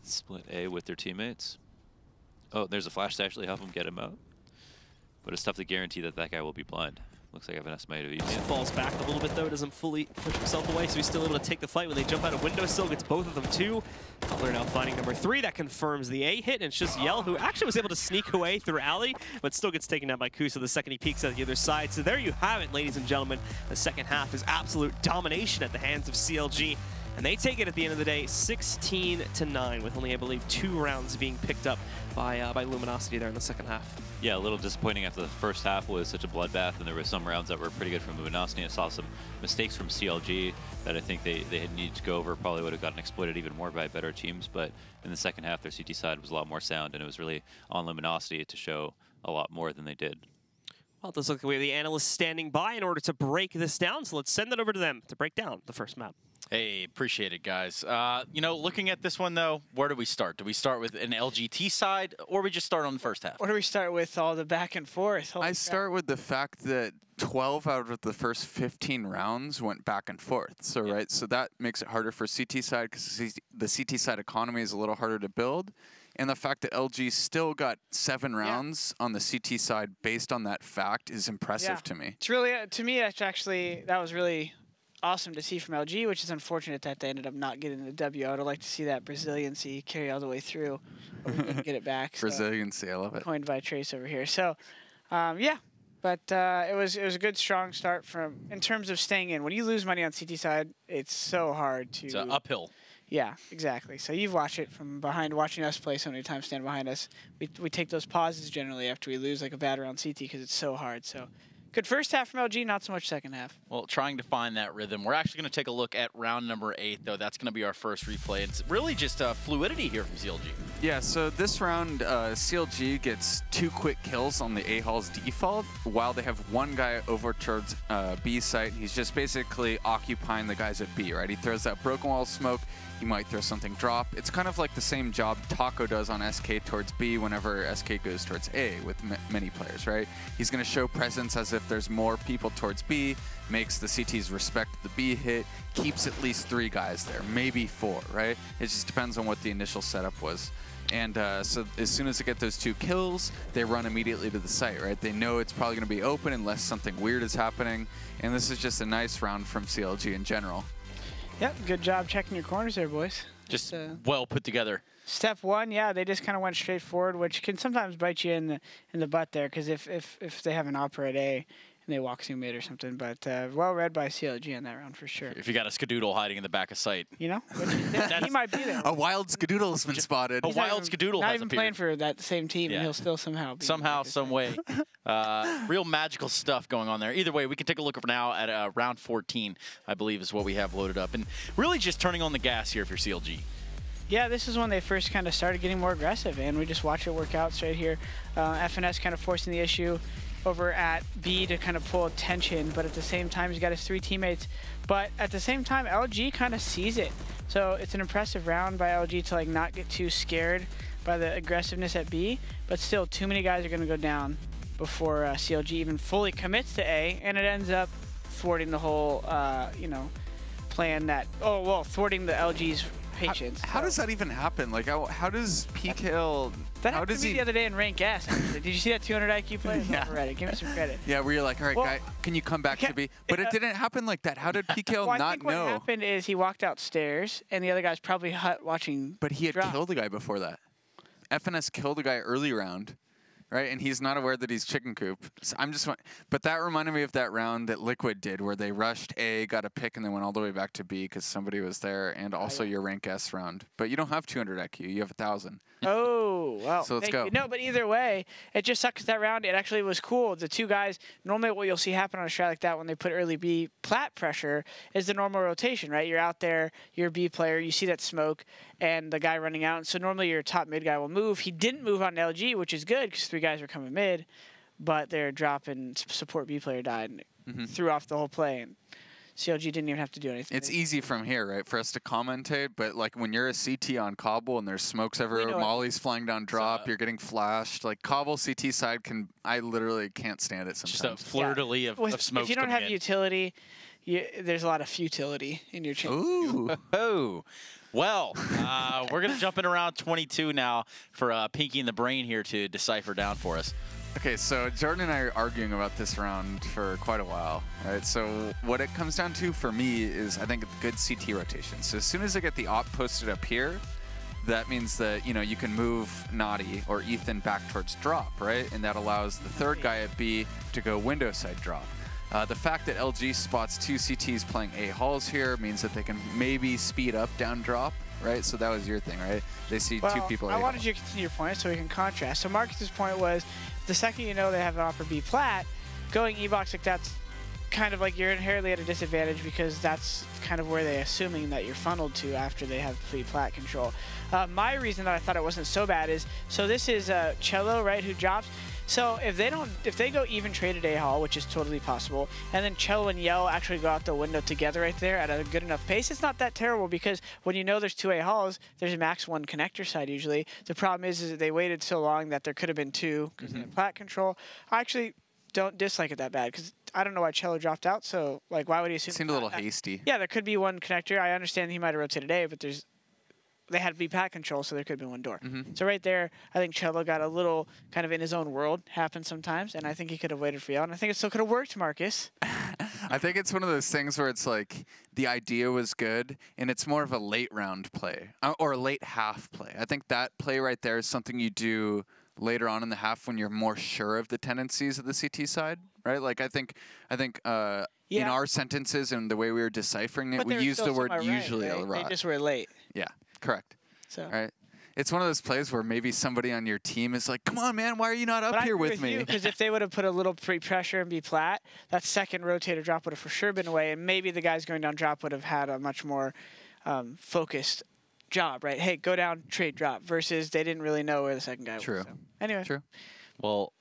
split A with their teammates. Oh, there's a flash to actually help him get him out. But it's tough to guarantee that that guy will be blind. Looks like I have an estimate of each. Falls back a little bit though, doesn't fully push himself away, so he's still able to take the fight. When they jump out a window, still gets both of them too. Cutler now finding number 3, that confirms the A hit, and it's just Yell who actually was able to sneak away through alley, but still gets taken down by Kusa the second he peeks at the other side. So there you have it, ladies and gentlemen. The second half is absolute domination at the hands of CLG. And they take it at the end of the day 16-9, with only, I believe, 2 rounds being picked up by Luminosity there in the second half. Yeah, a little disappointing after the first half was such a bloodbath, and there were some rounds that were pretty good from Luminosity. I saw some mistakes from CLG that I think they had needed to go over. Probably would have gotten exploited even more by better teams, but in the second half, their CT side was a lot more sound, and it was really on Luminosity to show a lot more than they did. Well, it does look like we have the analysts standing by in order to break this down, so let's send it over to them to break down the first map. Hey, appreciate it, guys. You know, looking at this one, though, where do we start? Do we start with an LGT side, or we just start on the first half? Where do we start with all the back and forth? I start with the fact that 12 out of the first 15 rounds went back and forth. So, right, so that makes it harder for CT side because the CT side economy is a little harder to build. And the fact that LG still got 7 rounds on the CT side based on that fact is impressive to me. It's really, to me, that was really awesome to see from LG, which is unfortunate that they ended up not getting the W. I would have liked to see that Braziliancy carry all the way through, but we didn't get it back. So. Braziliancy, I love it. Coined by Trace over here. So, yeah, but it was a good, strong start in terms of staying in. When you lose money on CT side, it's so hard to. It's uphill. Yeah, exactly. So you've watched it from behind, watching us play so many times, stand behind us. We take those pauses generally after we lose like a bad round CT because it's so hard. So. Good first half from LG, not so much second half. Well, trying to find that rhythm. We're actually going to take a look at round number 8, though. That's going to be our first replay. It's really just fluidity here from CLG. Yeah, so this round, CLG gets 2 quick kills on the A-Hall's default, while they have 1 guy over towards B site. He's just basically occupying the guys at B, right? He throws that broken wall smoke. He might throw something drop. It's kind of like the same job Taco does on SK towards B whenever SK goes towards A with many players, right? He's going to show presence as if there's more people towards B, makes the CTs respect the B hit, keeps at least 3 guys there, maybe 4, right? It just depends on what the initial setup was. And so as soon as they get those 2 kills, they run immediately to the site, right? They know it's probably going to be open unless something weird is happening. And this is just a nice round from CLG in general. Yep, good job checking your corners there, boys. Just well put together. Step 1, yeah, they just kind of went straight forward, which can sometimes bite you in the butt there, because if they have an opera at A and they walk through mid or something, but well read by CLG on that round for sure. If you got a Skadoodle hiding in the back of sight. You know? He might be there. A wild Skadoodle has been spotted. A wild Skadoodle not has even appeared. playing for that same team, and he'll still somehow be some way. Real magical stuff going on there. Either way, we can take a look now at round 14, I believe is what we have loaded up. And really just turning on the gas here if you're CLG. Yeah, this is when they first kind of started getting more aggressive, and we just watch it work out straight here. FNS kind of forcing the issue over at B to kind of pull attention, but at the same time, he's got his 3 teammates. But at the same time, LG kind of sees it. So it's an impressive round by LG to like not get too scared by the aggressiveness at B, but still too many guys are going to go down before CLG even fully commits to A, and it ends up thwarting the whole, you know, plan that, thwarting the LG's patience. How does that even happen? Like, how does PKL... That happened to me the other day in Rank S. Did you see that 200 IQ play? Yeah. Reddit. Give me some credit. Yeah, where you're like, all right, guy, can you come back to B? But it didn't happen like that. How did PKL well, not I think know? What happened is he walked outstairs, and the other guy's probably watching. But he had killed a guy before that. FNS killed a guy early round, right? And he's not aware that he's chicken coop. So but that reminded me of that round that Liquid did, where they rushed A, got a pick, and then went all the way back to B because somebody was there, and also your Rank S round. But you don't have 200 IQ. You have 1,000. Oh, well. So let's go. No, but either way, it just sucks that round. It actually was cool. The 2 guys, normally what you'll see happen on a strat like that when they put early B plat pressure is the normal rotation, right? You're out there, you're a B player, you see that smoke, and the guy running out. So normally your top mid guy will move. He didn't move on LG, which is good because 3 guys were coming mid, but their drop and support B player died and threw off the whole play. And CLG didn't even have to do anything. It's easy from here, right, for us to commentate, but like when you're a CT on Cbble and there's smokes everywhere, Molly's flying down drop, you're getting flashed. Like Cbble CT side I literally can't stand it sometimes. Just a fleur-de-lis of smoke. If you don't have utility, there's a lot of futility in your channel. Ooh. Oh. Well, we're going to jump in around 22 now for Pinky and the Brain here to decipher down for us. Okay, so Jordan and I are arguing about this round for quite a while, right? So what it comes down to for me is I think good CT rotation. So as soon as I get the op posted up here, that means that, you know, you can move Naughty or Ethan back towards drop, right? And that allows the 3rd guy at B to go window side drop. The fact that LG spots 2 CTs playing A-Halls here means that they can maybe speed up down drop, right? So that was your thing, right? They see 2 people. I wanted you to continue your point so we can contrast. So Marcus's point was the second you know they have an opera B plat, going E-box like that's kind of like you're inherently at a disadvantage because that's kind of where they're assuming that you're funneled to after they have B plat control. My reason that I thought it wasn't so bad is, so this is Cello, right, who drops. So if they go even traded A-Hall, which is totally possible, and then Cello and Yell actually go out the window together right there at a good enough pace, it's not that terrible because when you know there's 2 A-Halls, there's a max 1 connector side usually. The problem is that they waited so long that there could have been 2 because they had plat control. I actually don't dislike it that bad because I don't know why Cello dropped out. So like, why would he assume? Seemed a little hasty. Yeah, there could be 1 connector. I understand he might have rotated A, but they had to be pat control, so there could have been 1 door. So right there, I think Cello got a little kind of in his own world. Happens sometimes, and I think he could have waited for Yell, and I think it still could have worked, Marcus. I think it's one of those things where it's like the idea was good, and it's more of a late round play or a late half play. I think that play right there is something you do later on in the half when you're more sure of the tendencies of the CT side, right? Like I think in our sentences and the way we were deciphering it, we used the word usually a lot. They just were late. Yeah, correct. So. Right. It's one of those plays where maybe somebody on your team is like, come on, man, why are you not up here with me? Because if they would have put a little pre-pressure and be flat, that second rotator drop would have for sure been away, and maybe the guys going down drop would have had a much more focused job, right? Hey, go down, trade, drop, versus they didn't really know where the second guy was. So. Anyway. True. Well,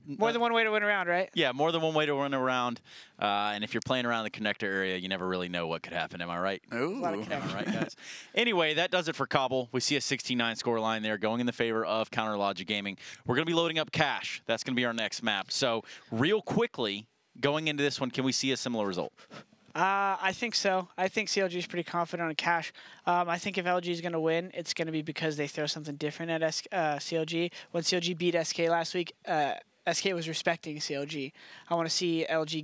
more than one way to win around, right? Yeah, more than one way to win around. And if you're playing around the connector area, you never really know what could happen. Am I right? Ooh. A lot of connectors. All right, guys. Anyway, that does it for Cbble. We see a 16-9 scoreline there going in the favor of Counter Logic Gaming. We're going to be loading up Cash. That's going to be our next map. So real quickly, going into this one, can we see a similar result? I think so. I think CLG is pretty confident on Cash. I think if LG is going to win, it's going to be because they throw something different at CLG. When CLG beat SK last week, SK was respecting CLG. I want to see CLG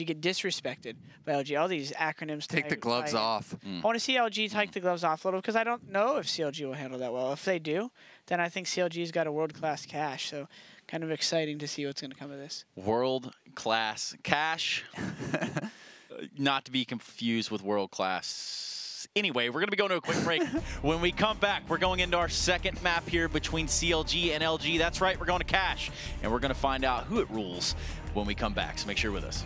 get disrespected by LG. All these acronyms. Take the gloves off. I want to see LG take the gloves off a little because I don't know if CLG will handle that well. If they do, then I think CLG's got a world-class Cash. So kind of exciting to see what's going to come of this. World-class Cash. Not to be confused with world class. Anyway, we're going to be going to a quick break. When we come back, we're going into our second map here between CLG and LG. That's right, we're going to Cash, and we're going to find out who it rules when we come back. So make sure you're with us.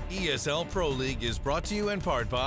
ESL Pro League is brought to you in part by